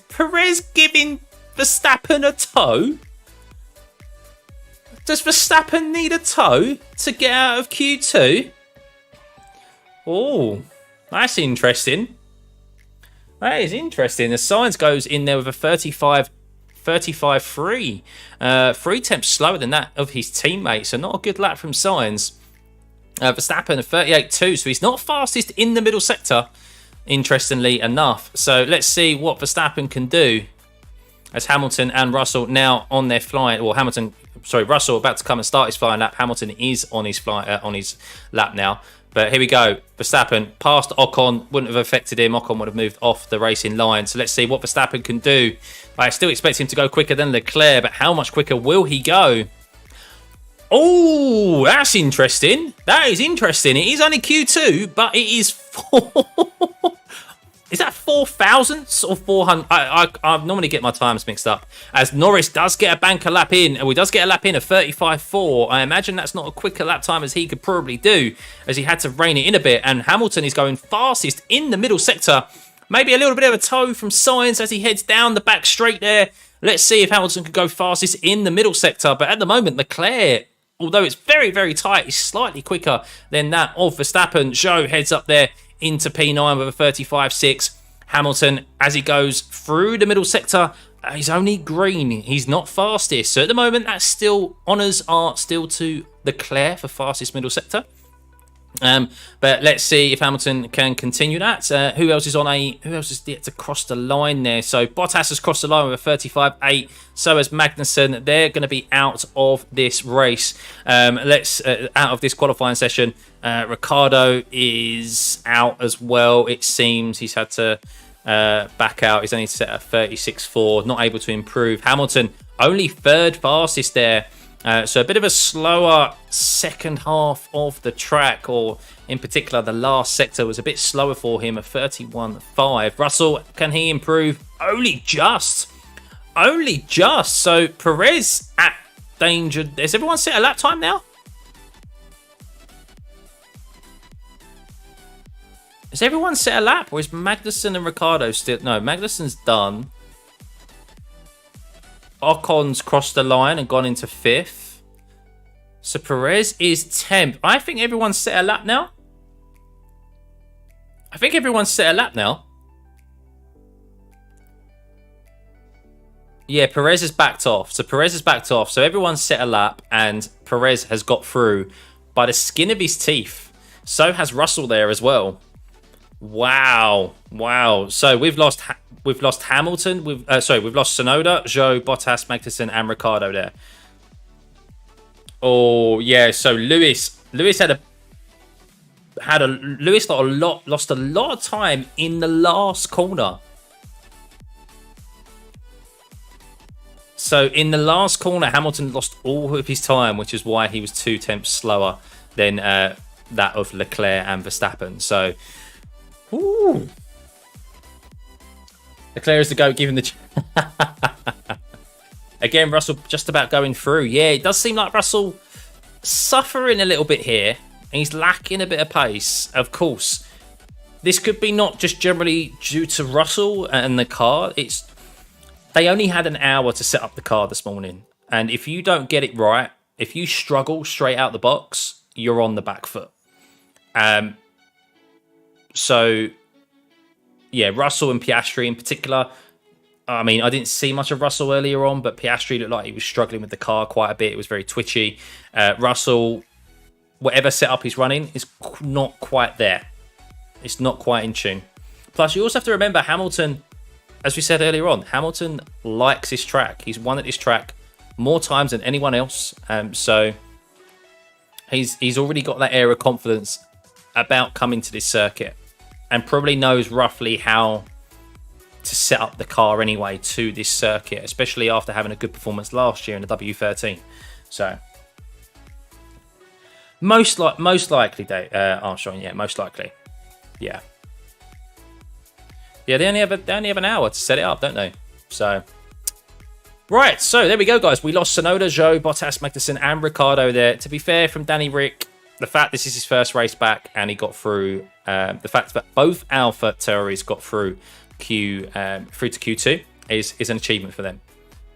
S1: giving Verstappen a tow. Does Verstappen need a tow to get out of Q2? Oh, that's interesting. That is interesting. The Sainz goes in there with a 35.3. 3/10 slower than that of his teammate. So not a good lap from Sainz. Verstappen a 38.2. So he's not fastest in the middle sector, interestingly enough. So let's see what Verstappen can do as Hamilton and Russell now on their flying. Well, Russell about to come and start his flying lap. Hamilton is on his lap now. But here we go. Verstappen past Ocon. Wouldn't have affected him. Ocon would have moved off the racing line. So let's see what Verstappen can do. I still expect him to go quicker than Leclerc, but how much quicker will he go? Oh, that's interesting. That is interesting. It is only Q2, but it is 4. Is that 4 thousandths or 400? I normally get my times mixed up. As Norris does get a banker lap in, and he does get a lap in of 35.4. I imagine that's not a quicker lap time as he could probably do, as he had to rein it in a bit. And Hamilton is going fastest in the middle sector. Maybe a little bit of a tow from Sainz as he heads down the back straight there. Let's see if Hamilton can go fastest in the middle sector. But at the moment, Leclerc, although it's very, very tight, is slightly quicker than that of Verstappen. Zhou heads up there into P9 with a 35.6. Hamilton, as he goes through the middle sector, he's only green. He's not fastest. So at the moment, that's still honours are still to Leclerc for fastest middle sector. But let's see if Hamilton can continue that. Who else is yet to cross the line there? So Bottas has crossed the line with a 35.8. So has Magnussen. They're going to be out of this race. Out of this qualifying session. Ricciardo is out as well. It seems he's had to back out. He's only set at 36.4. Not able to improve. Hamilton only third fastest there. So a bit of a slower second half of the track, or in particular the last sector was a bit slower for him, a 31.5. Russell, can he improve? Only just. So Perez at danger. Has everyone set a lap time now? Has everyone set a lap, or is Magnussen and Ricciardo still? No, Magnussen's done. Ocon's crossed the line and gone into 5th. So Perez is 10th. I think everyone's set a lap now. Yeah, Perez has backed off. So everyone's set a lap, and Perez has got through by the skin of his teeth. So has Russell there as well. Wow. So we've lost Hamilton. We've lost Tsunoda, Zhou, Bottas, Magnussen, and Ricciardo there. Oh yeah. So Lewis lost a lot of time in the last corner. So in the last corner, Hamilton lost all of his time, which is why he was 2/10 slower than that of Leclerc and Verstappen. So. Ooh. Leclerc is the GOAT, giving the... Again, Russell just about going through. Yeah, it does seem like Russell suffering a little bit here. And he's lacking a bit of pace. Of course, this could be not just generally due to Russell and the car. They only had an hour to set up the car this morning. And if you don't get it right, if you struggle straight out the box, you're on the back foot. So, yeah, Russell and Piastri in particular. I mean, I didn't see much of Russell earlier on, but Piastri looked like he was struggling with the car quite a bit. It was very twitchy. Russell, whatever setup he's running, is not quite there. It's not quite in tune. Plus, you also have to remember Hamilton, as we said earlier on, Hamilton likes his track. He's won at this track more times than anyone else. So he's already got that air of confidence about coming to this circuit and probably knows roughly how to set up the car anyway to this circuit, especially after having a good performance last year in the W13. So most likely, Armstrong, yeah, most likely, yeah. Yeah, they only have an hour to set it up, don't they? So, right. So there we go, guys. We lost Tsunoda, Zhou, Bottas, Magnussen, and Ricciardo there. To be fair, from Danny Rick, the fact this is his first race back and he got through, the fact that both Alpha Tauri's got through through to Q2 is an achievement for them.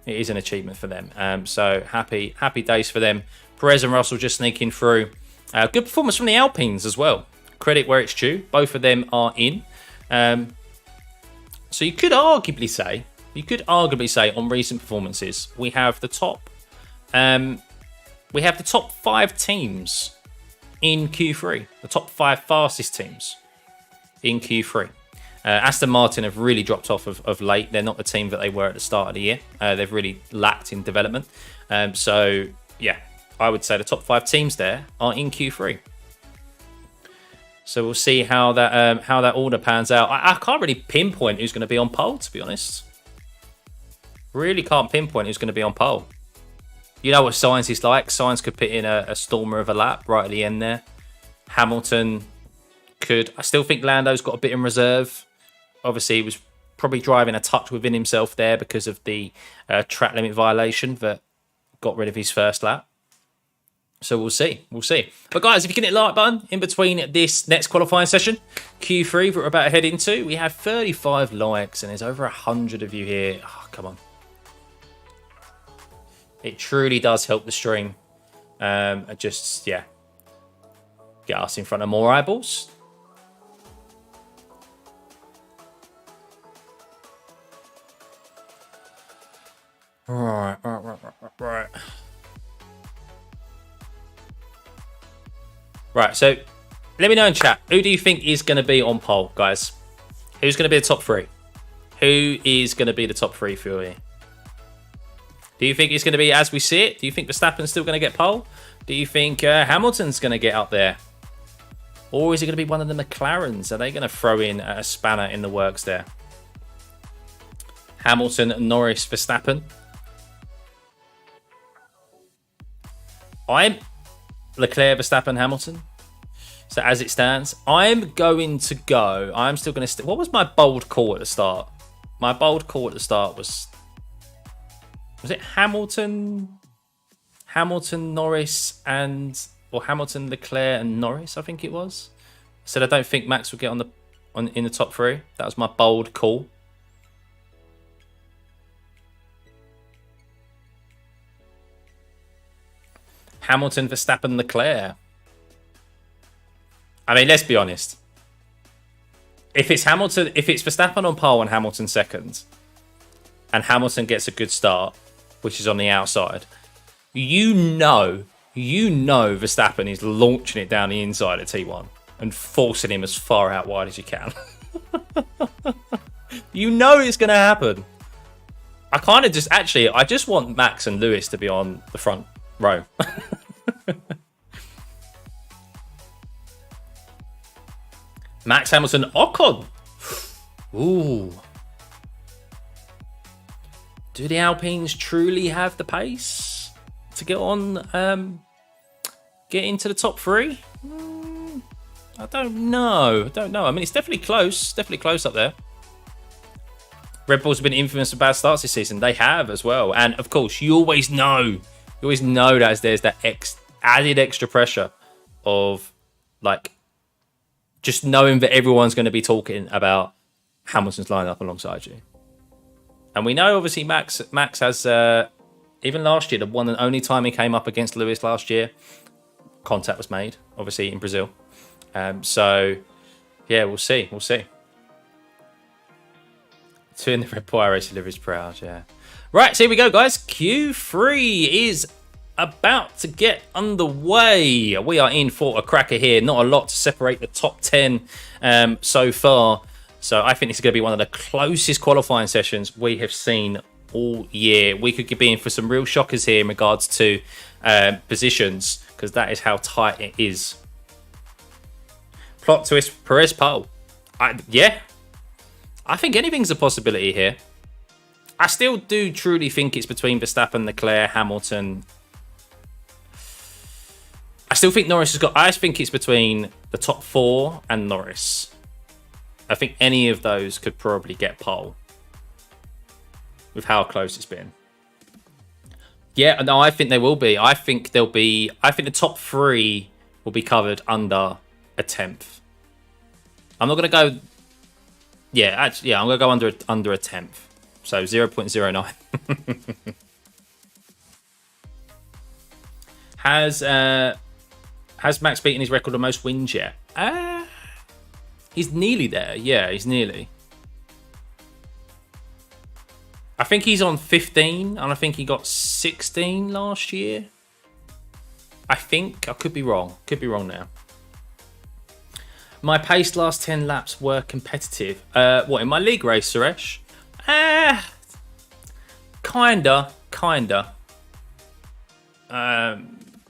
S1: It is an achievement for them. So happy days for them. Perez and Russell just sneaking through. Good performance from the Alpines as well. Credit where it's due. Both of them are in. So you could arguably say on recent performances we have the top 5 teams in Q3, the top 5 fastest teams in Q3. Aston Martin have really dropped off of late. They're not the team that they were at the start of the year. They've really lacked in development. So yeah, I would say the top 5 teams there are in Q3. So we'll see how that order pans out. I can't really pinpoint who's going to be on pole, to be honest. Really can't pinpoint who's going to be on pole. You know what Sainz is like. Sainz could put in a stormer of a lap right at the end there. Hamilton could. I still think Lando's got a bit in reserve. Obviously, he was probably driving a touch within himself there because of the track limit violation that got rid of his first lap. So we'll see. But guys, if you can hit the like button in between this next qualifying session, Q3 that we're about to head into, we have 35 likes and there's over 100 of you here. Oh, come on. It truly does help the stream. Just, yeah, get us in front of more eyeballs. Right. Right, so let me know in chat. Who do you think is going to be on pole, guys? Who's going to be the top 3? Who is going to be the top 3 for you? Do you think it's going to be as we see it? Do you think Verstappen's still going to get pole? Do you think Hamilton's going to get up there? Or is it going to be one of the McLarens? Are they going to throw in a spanner in the works there? Hamilton, Norris, Verstappen. I'm Leclerc, Verstappen, Hamilton. So as it stands, I'm going to go. I'm still going to. What was my bold call at the start? My bold call at the start was it Hamilton, Norris, or Hamilton, Leclerc, and Norris? I think it was. I said I don't think Max will get in the top 3. That was my bold call. Hamilton, Verstappen, Leclerc. I mean, let's be honest. If it's Verstappen on pole and Hamilton second, and Hamilton gets a good start, which is on the outside, you know Verstappen is launching it down the inside at T1 and forcing him as far out wide as you can. You know it's going to happen. I just want Max and Lewis to be on the front row. Max, Hamilton, Ocon. Ooh. Do the Alpines truly have the pace to get into the top 3? I don't know. I mean, it's definitely close. Definitely close up there. Red Bulls have been infamous for bad starts this season. They have as well. And of course, you always know that there's that added extra pressure of like just knowing that everyone's going to be talking about Hamilton's lineup alongside you. And we know obviously Max has even last year, the one and only time he came up against Lewis last year, contact was made, obviously in Brazil. So, yeah, we'll see. We'll see. 2 in the Red Bull race delivers proud, yeah. Right, so here we go, guys. Q3 is about to get underway. We are in for a cracker here. Not a lot to separate the top 10 so far. So I think this is going to be one of the closest qualifying sessions we have seen all year. We could be in for some real shockers here in regards to positions, because that is how tight it is. Plot twist, Perez pole. Yeah, I think anything's a possibility here. I still do truly think it's between Verstappen, Leclerc, Hamilton. I still think Norris has got... I think it's between the top 4 and Norris. I think any of those could probably get pole with how close it's been. Yeah, no, I think they will be. I think they'll be... I think the top 3 will be covered under a 10th. I'm not going to go... Yeah, actually, yeah, I'm going to go under a 10th. So 0.09. Has Max beaten his record of most wins yet? He's nearly there. Yeah, he's nearly. I think he's on 15, and I think he got 16 last year. I think. I could be wrong. Could be wrong now. My pace last 10 laps were competitive. What, in my league race, Suresh? Kinda.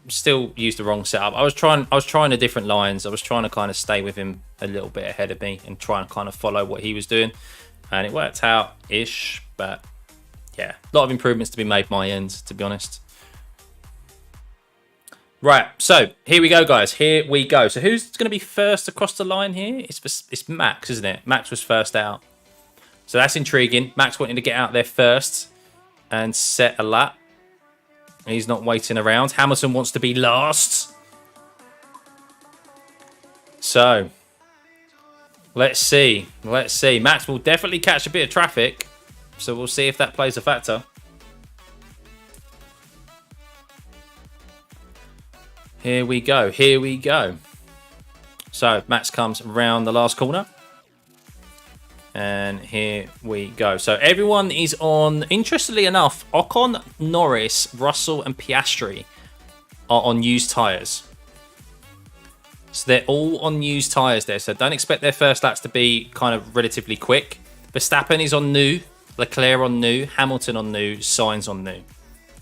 S1: Still used the wrong setup. I was trying the different lines. I was trying to kind of stay with him a little bit ahead of me and try and kind of follow what he was doing, and it worked out ish. But yeah, a lot of improvements to be made my end, to be honest. Right, so here we go, guys. Here we go. So who's going to be first across the line here? It's Max, isn't it? Max was first out. So that's intriguing. Max wanting to get out there first and set a lap. He's not waiting around. Hamilton wants to be last. So, let's see. Let's see. Max will definitely catch a bit of traffic. So we'll see if that plays a factor. Here we go. Here we go. So, Max comes around the last corner. And here we go. So everyone is on, interestingly enough, Ocon, Norris, Russell and Piastri are on used tyres. So they're all on used tyres there. So don't expect their first laps to be kind of relatively quick. Verstappen is on new, Leclerc on new, Hamilton on new, Sainz on new,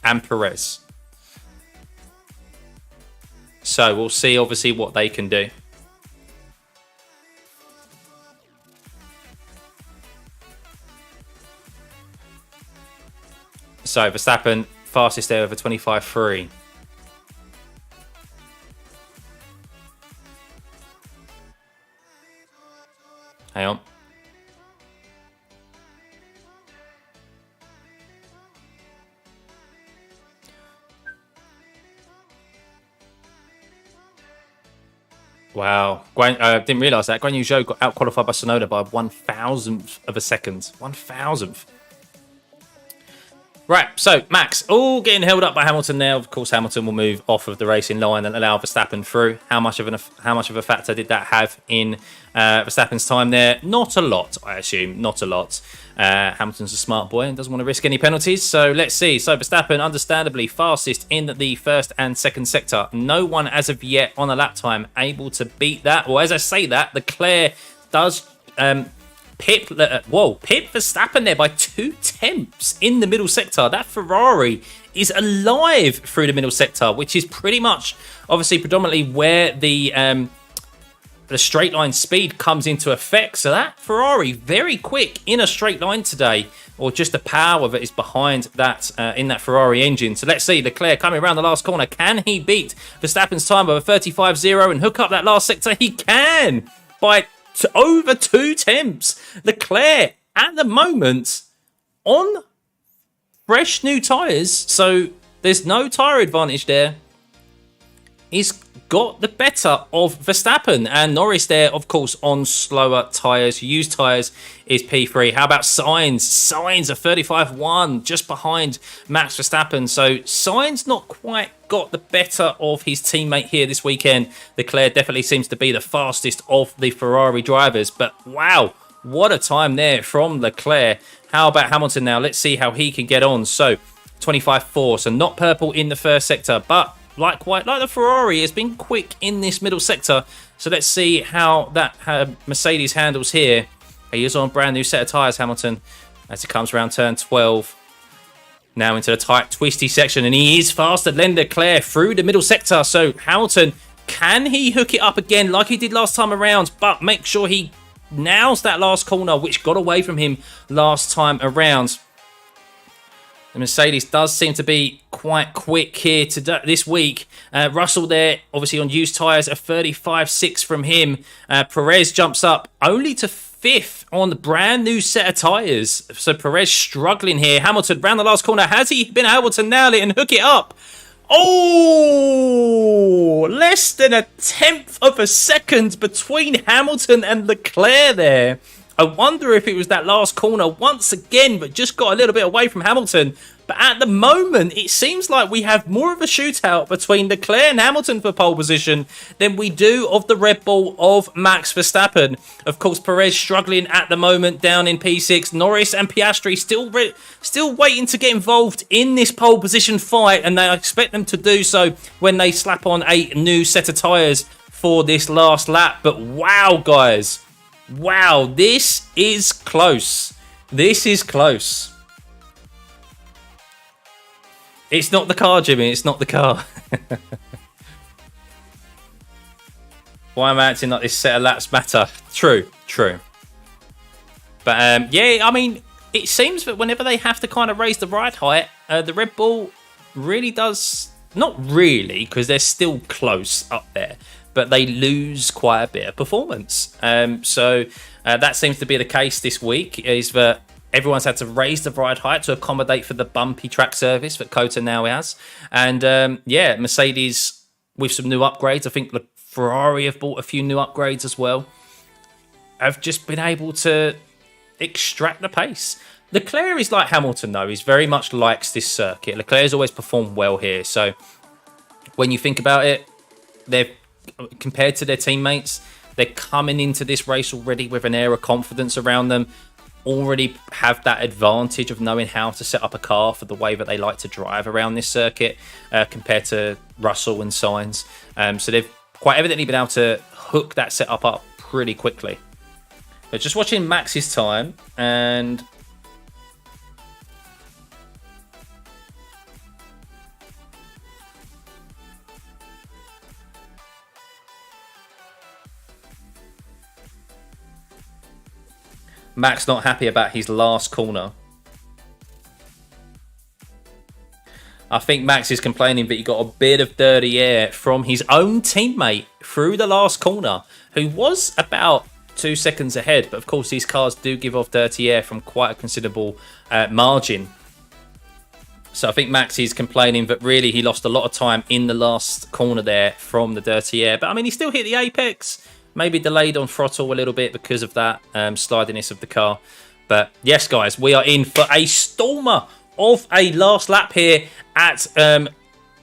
S1: and Perez. So we'll see obviously what they can do. So Verstappen, fastest there over 25.3. Hang on. Wow. Didn't realise that. Guan Yu Zhou got out-qualified by Tsunoda by 1,000th of a second. 1,000th. Right, so Max, all getting held up by Hamilton now. Of course, Hamilton will move off of the racing line and allow Verstappen through. How much of a factor did that have in Verstappen's time there? Not a lot, I assume. Not a lot. Hamilton's a smart boy and doesn't want to risk any penalties. So let's see. So Verstappen, understandably, fastest in the first and second sector. No one as of yet on a lap time able to beat that. Or as I say that, Leclerc does... Pip Verstappen there by 2/10 in the middle sector. That Ferrari is alive through the middle sector, which is pretty much, obviously, predominantly where the straight line speed comes into effect. So that Ferrari, very quick in a straight line today, or just the power that is behind that in that Ferrari engine. So let's see, Leclerc coming around the last corner. Can he beat Verstappen's time of a 35.0 and hook up that last sector? He can by over 2/10. Leclerc at the moment on fresh new tyres, so there's no tyre advantage there. is got the better of Verstappen, and Norris there, of course, on slower tyres. Used tyres is P3. How about Sainz? Sainz a 35.1, just behind Max Verstappen. So Sainz not quite got the better of his teammate here this weekend. Leclerc definitely seems to be the fastest of the Ferrari drivers, but wow, what a time there from Leclerc. How about Hamilton now? Let's see how he can get on. So 25.4, so not purple in the first sector, but like the Ferrari has been quick in this middle sector. So let's see how that Mercedes handles here. He is on a brand new set of tyres, Hamilton, as it comes around turn 12. Now into the tight, twisty section, and he is faster than Leclerc through the middle sector. So Hamilton, can he hook it up again like he did last time around? But make sure he nails that last corner, which got away from him last time around. The Mercedes does seem to be quite quick here this week. Russell there, obviously on used tyres, a 35.6 from him. Perez jumps up only to 5th on the brand new set of tyres. So Perez struggling here. Hamilton round the last corner. Has he been able to nail it and hook it up? Oh, less than a 1/10 of a second between Hamilton and Leclerc there. I wonder if it was that last corner once again, but just got a little bit away from Hamilton. But at the moment, it seems like we have more of a shootout between Leclerc and Hamilton for pole position than we do of the Red Bull of Max Verstappen. Of course, Perez struggling at the moment down in P6. Norris and Piastri still waiting to get involved in this pole position fight, and they expect them to do so when they slap on a new set of tyres for this last lap. But wow, guys. Wow, this is close. This is close. It's not the car, Jimmy. It's not the car. Why am I acting like this set of laps matter? True. But yeah, I mean, it seems that whenever they have to kind of raise the ride height, the Red Bull really does... Not really, because they're still close up there. But they lose quite a bit of performance. So that seems to be the case this week, is that everyone's had to raise the ride height to accommodate for the bumpy track surface that Cota now has. And yeah, Mercedes with some new upgrades. I think the Ferrari have bought a few new upgrades as well. Have just been able to extract the pace. Leclerc is like Hamilton, though. He very much likes this circuit. Leclerc has always performed well here. So when you think about it, they've compared to their teammates, they're coming into this race already with an air of confidence around them, already have that advantage of knowing how to set up a car for the way that they like to drive around this circuit compared to Russell and Sainz. So they've quite evidently been able to hook that setup up pretty quickly. But just watching Max's time, and Max not happy about his last corner. I think Max is complaining that he got a bit of dirty air from his own teammate through the last corner, who was about 2 seconds ahead. But of course, these cars do give off dirty air from quite a considerable margin. So I think Max is complaining that really he lost a lot of time in the last corner there from the dirty air. But I mean, he still hit the apex. Maybe delayed on throttle a little bit because of that slidiness of the car. But yes, guys, we are in for a stormer of a last lap here at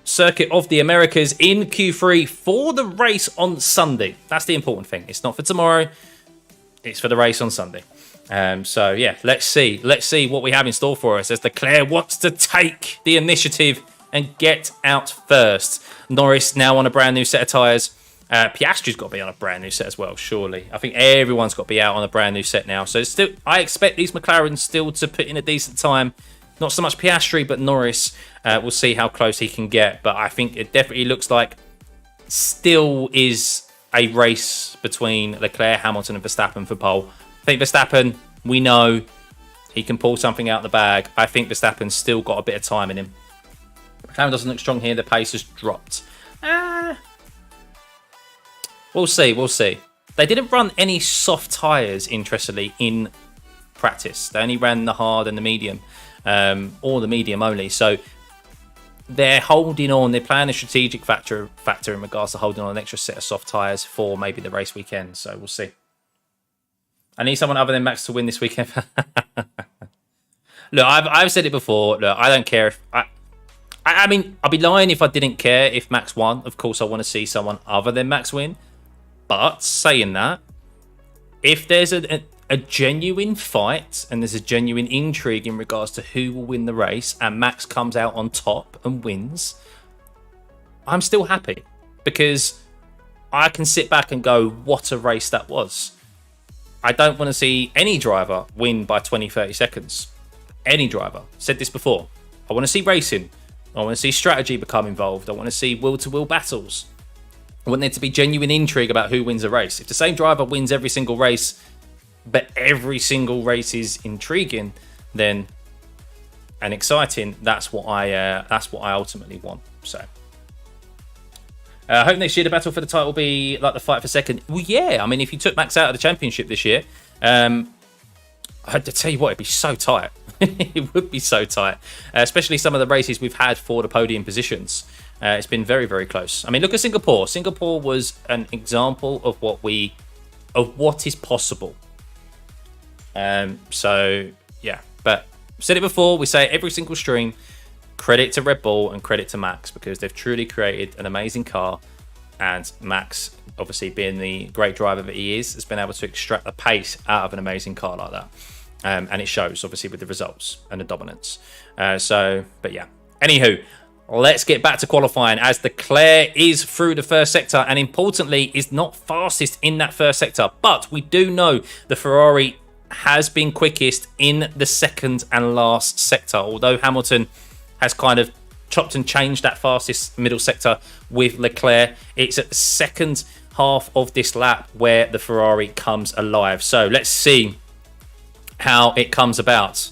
S1: Circuit of the Americas in Q3 for the race on Sunday. That's the important thing. It's not for tomorrow. It's for the race on Sunday. So yeah, let's see what we have in store for us as Leclerc wants to take the initiative and get out first. Norris now on a brand new set of tyres. Piastri's got to be on a brand new set as well, surely. I think everyone's got to be out on a brand new set now. So still, I expect these McLarens still to put in a decent time. Not so much Piastri, but Norris. We'll see how close he can get. But I think it definitely looks like still is a race between Leclerc, Hamilton and Verstappen for pole. I think Verstappen, we know he can pull something out of the bag. I think Verstappen's still got a bit of time in him. McLaren doesn't look strong here. The pace has dropped. We'll see. They didn't run any soft tyres, interestingly, in practice. They only ran the hard and the medium, or the medium only. So they're holding on. They're playing a strategic factor in regards to holding on an extra set of soft tyres for maybe the race weekend. So we'll see. I need someone other than Max to win this weekend. Look, I've said it before. Look, I don't care if... I mean, I'd be lying if I didn't care if Max won. Of course, I want to see someone other than Max win. But saying that, if there's a genuine fight and there's a genuine intrigue in regards to who will win the race and Max comes out on top and wins, I'm still happy because I can sit back and go, what a race that was. I don't want to see any driver win by 20, 30 seconds. Any driver. Said this before. I want to see racing. I want to see strategy become involved. I want to see will-to-will battles. I want there to be genuine intrigue about who wins a race. If the same driver wins every single race, but every single race is intriguing, then and exciting, that's what I ultimately want. So, I hope next year the battle for the title will be like the fight for second. Well, yeah. I mean, if you took Max out of the championship this year, I had to tell you what, it'd be so tight. It would be so tight, especially some of the races we've had for the podium positions. It's been very, very close. I mean, look at Singapore. Singapore was an example of what is possible. So yeah, but I've said it before. We say it every single stream. Credit to Red Bull and credit to Max because they've truly created an amazing car. And Max, obviously being the great driver that he is, has been able to extract the pace out of an amazing car like that. And it shows, obviously, with the results and the dominance. But yeah. Anywho, let's get back to qualifying as Leclerc is through the first sector and, importantly, is not fastest in that first sector. But we do know the Ferrari has been quickest in the second and last sector, although Hamilton has kind of chopped and changed that fastest middle sector with Leclerc. It's at the second half of this lap where the Ferrari comes alive. So let's see how it comes about.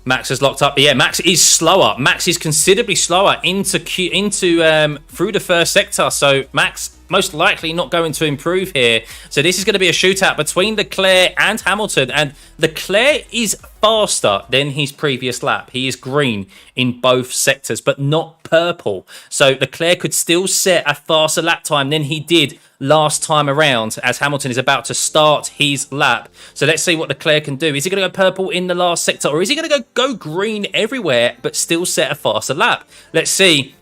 S1: Max has locked up. Yeah, Max is slower. Max is considerably slower into through the first sector. So Max most likely not going to improve here. So this is going to be a shootout between Leclerc and Hamilton. And Leclerc is faster than his previous lap. He is green in both sectors, but not purple. So Leclerc could still set a faster lap time than he did last time around as Hamilton is about to start his lap. So let's see what Leclerc can do. Is he going to go purple in the last sector or is he going to go green everywhere but still set a faster lap? Let's see.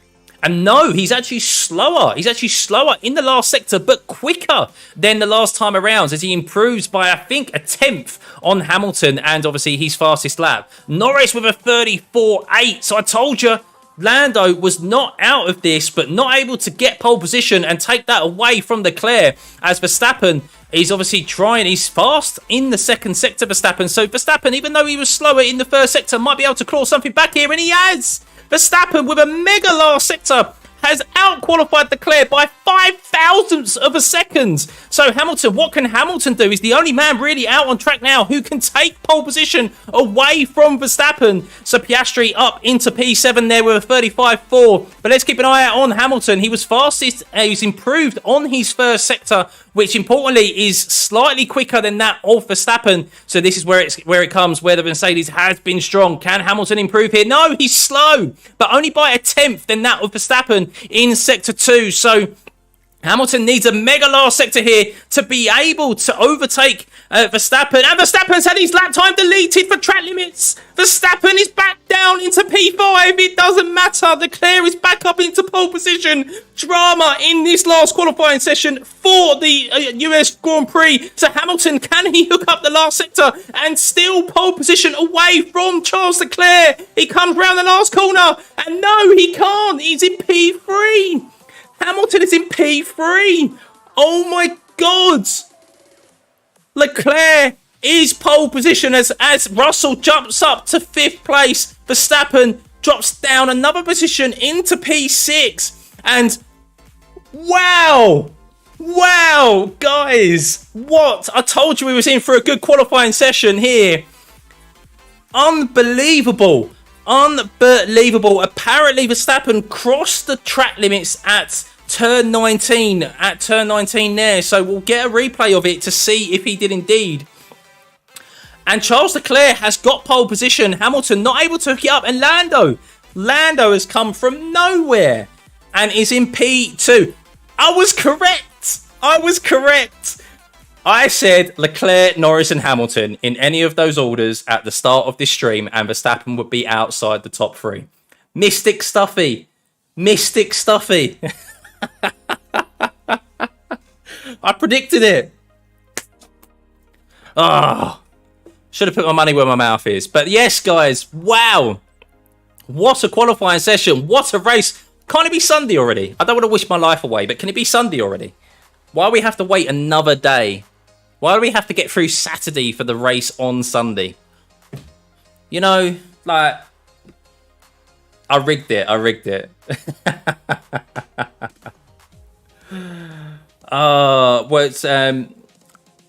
S1: And no, he's actually slower. He's actually slower in the last sector, but quicker than the last time around as he improves by, I think, a tenth on Hamilton and obviously his fastest lap. Norris with a 34.8. So I told you, Lando was not out of this, but not able to get pole position and take that away from Leclerc as Verstappen is obviously trying. He's fast in the second sector, Verstappen. So Verstappen, even though he was slower in the first sector, might be able to claw something back here, and he has. Verstappen with a mega last sector has out-qualified Leclerc by 5 thousandths of a second. So Hamilton, what can Hamilton do? He's the only man really out on track now who can take pole position away from Verstappen. So Piastri up into P7 there with a 35.4. But let's keep an eye out on Hamilton. He was fastest. He's improved on his first sector, which importantly is slightly quicker than that of Verstappen. So this is where it comes, where the Mercedes has been strong. Can Hamilton improve here? No, he's slow, but only by a tenth than that of Verstappen in sector 2. So Hamilton needs a mega last sector here to be able to overtake Verstappen. And Verstappen's had his lap time deleted for track limits. Verstappen is back down into P5. It doesn't matter. Leclerc is back up into pole position. Drama in this last qualifying session for the US Grand Prix. So Hamilton, can he hook up the last sector and still pole position away from Charles Leclerc? He comes round the last corner. And no, he can't. He's in P3. Hamilton is in P3. Oh my God. Leclerc is pole position as Russell jumps up to 5th place. Verstappen drops down another position into P6. And wow, guys, what? I told you we was in for a good qualifying session here. Unbelievable. Apparently Verstappen crossed the track limits at turn 19 there, so we'll get a replay of it to see if he did indeed. And Charles Leclerc has got pole position. Hamilton not able to hook it up. And Lando has come from nowhere and is in P2. I was correct. I said Leclerc, Norris and Hamilton in any of those orders at the start of this stream, and Verstappen would be outside the top 3. Mystic Stuffy. I predicted it. Should have put my money where my mouth is. But yes, guys, wow. What a qualifying session. What a race. Can't it be Sunday already? I don't want to wish my life away, but can it be Sunday already? Why do we have to wait another day? Why do we have to get through Saturday for the race on Sunday? You know, like, I rigged it.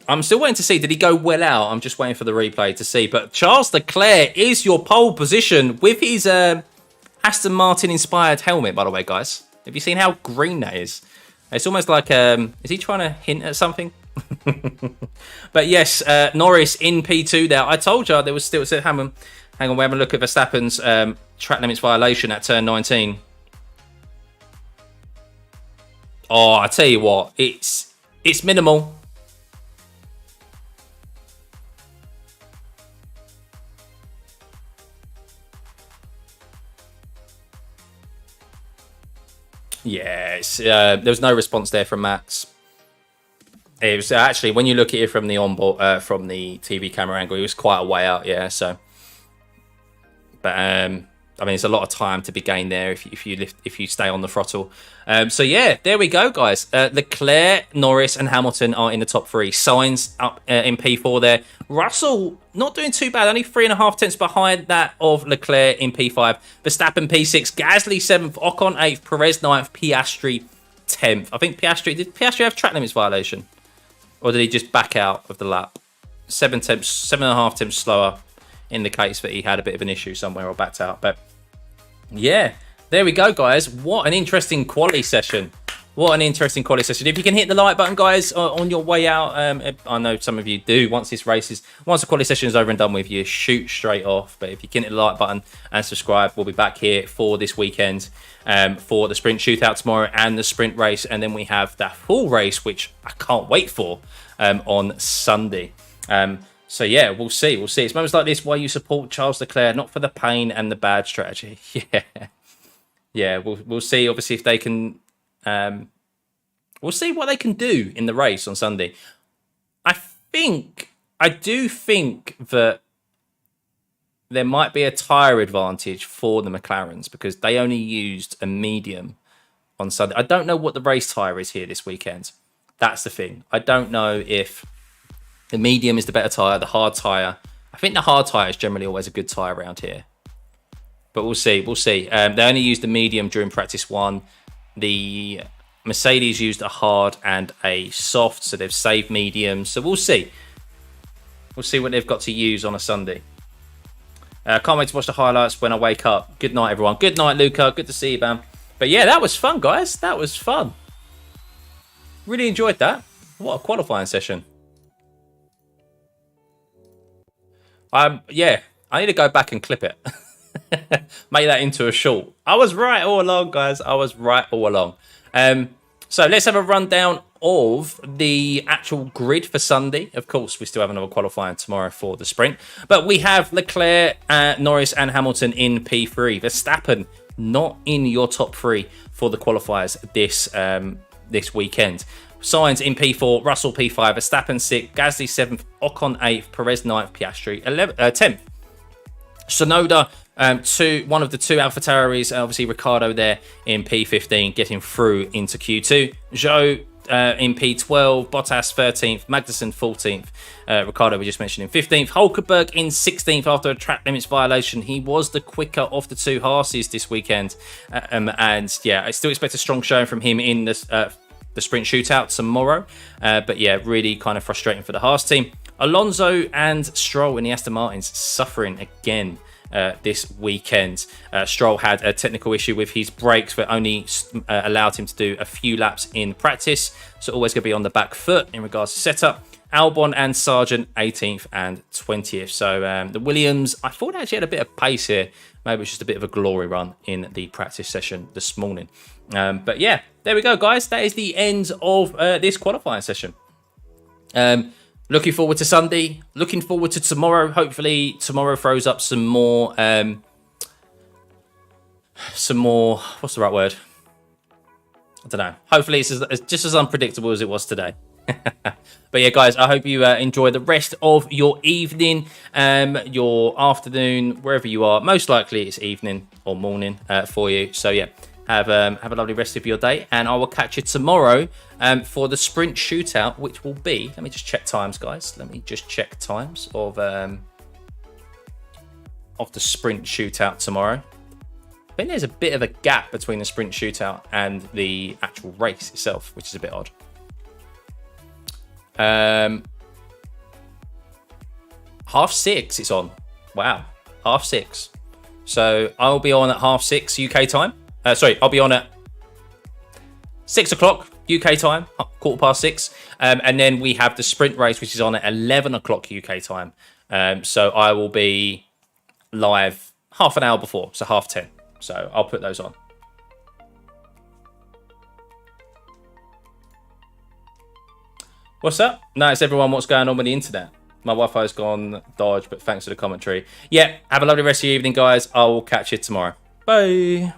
S1: I'm still waiting to see. Did he go well out? I'm just waiting for the replay to see. But Charles Leclerc is your pole position with his Aston Martin inspired helmet, by the way, guys. Have you seen how green that is? It's almost like, is he trying to hint at something? But yes, Norris in P2 there. I told you there was still... hang on, we're having a look at Verstappen's track limits violation at turn 19. Oh, I tell you what, it's minimal. Yes, there was no response there from Max. It was actually, when you look at it from the onboard, from the TV camera angle, it was quite a way out. Yeah, so, but I mean, it's a lot of time to be gained there if you stay on the throttle. So yeah, there we go, guys. Leclerc, Norris, and Hamilton are in the top 3. Sainz up in P4 there. Russell not doing too bad, only 3.5 tenths behind that of Leclerc in P5. Verstappen P6, Gasly 7th, Ocon 8th, Perez 9th, Piastri 10th. I think did Piastri have track limits violation, or did he just back out of the lap? 7.5 tenths slower indicates that he had a bit of an issue somewhere or backed out. But yeah, there we go, guys. What an interesting quali session. If you can hit the like button, guys, on your way out, I know some of you do. Once the quali session is over and done with, you shoot straight off. But if you can hit the like button and subscribe, we'll be back here for this weekend, for the sprint shootout tomorrow and the sprint race. And then we have that full race, which I can't wait for, on Sunday. So yeah, we'll see. It's moments like this why you support Charles Leclerc, not for the pain and the bad strategy. Yeah. We'll see. Obviously, if they can, we'll see what they can do in the race on Sunday. I do think that there might be a tyre advantage for the McLarens because they only used a medium on Sunday. I don't know what the race tyre is here this weekend. That's the thing. I don't know if the medium is the better tyre, the hard tyre. I think the hard tyre is generally always a good tyre around here. But we'll see. They only used the medium during practice 1. The Mercedes used a hard and a soft, so they've saved medium. So we'll see. We'll see what they've got to use on a Sunday. Can't wait to watch the highlights when I wake up. Good night, everyone. Good night, Luca. Good to see you, man. But yeah, that was fun, guys. That was fun. Really enjoyed that. What a qualifying session. Yeah, I need to go back and clip it. Make that into a short. I was right all along, guys. So let's have a rundown of the actual grid for Sunday. Of course, we still have another qualifying tomorrow for the sprint. But we have Leclerc, Norris and Hamilton in P3. Verstappen not in your top 3 for the qualifiers this weekend. Sainz in P4, Russell P5, Verstappen 6th, Gasly 7th, Ocon 8th, Perez 9th, Piastri 10th. Tsunoda, one of the 2 AlphaTauris, obviously Ricciardo there in P15, getting through into Q2. Zhou in P12, Bottas 13th, Magnussen 14th, Ricciardo we just mentioned in 15th, Hulkenberg in 16th after a track limits violation. He was the quicker of the 2 Haas's this weekend, and yeah, I still expect a strong showing from him in this the sprint shootout tomorrow. But yeah, really kind of frustrating for the Haas team. Alonso and Stroll in the Aston Martins suffering again this weekend. Stroll had a technical issue with his brakes that only allowed him to do a few laps in practice. So always going to be on the back foot in regards to setup. Albon and Sargent 18th and 20th. So the Williams, I thought actually had a bit of pace here. Maybe it's just a bit of a glory run in the practice session this morning. But yeah, there we go, guys. That is the end of this qualifying session. Looking forward to Sunday. Looking forward to tomorrow. Hopefully tomorrow throws up some more, what's the right word? I don't know. Hopefully it's just as unpredictable as it was today. But yeah, guys, I hope you enjoy the rest of your evening, your afternoon, wherever you are. Most likely it's evening or morning for you. So yeah, have a lovely rest of your day, and I will catch you tomorrow for the sprint shootout, which will be, let me just check times, guys. Let me just check times of the sprint shootout tomorrow. I think there's a bit of a gap between the sprint shootout and the actual race itself, which is a bit odd. 6:30 it's on. Wow, 6:30. So I'll be on at 6:30 UK time. I'll be on at 6 o'clock UK time, 6:15. And then we have the sprint race, which is on at 11 o'clock UK time. So I will be live half an hour before, so 10:30. So I'll put those on. What's up? Nice, everyone. What's going on with the internet? My Wi-Fi's gone dodge, but thanks for the commentary. Yeah, have a lovely rest of your evening, guys. I will catch you tomorrow. Bye.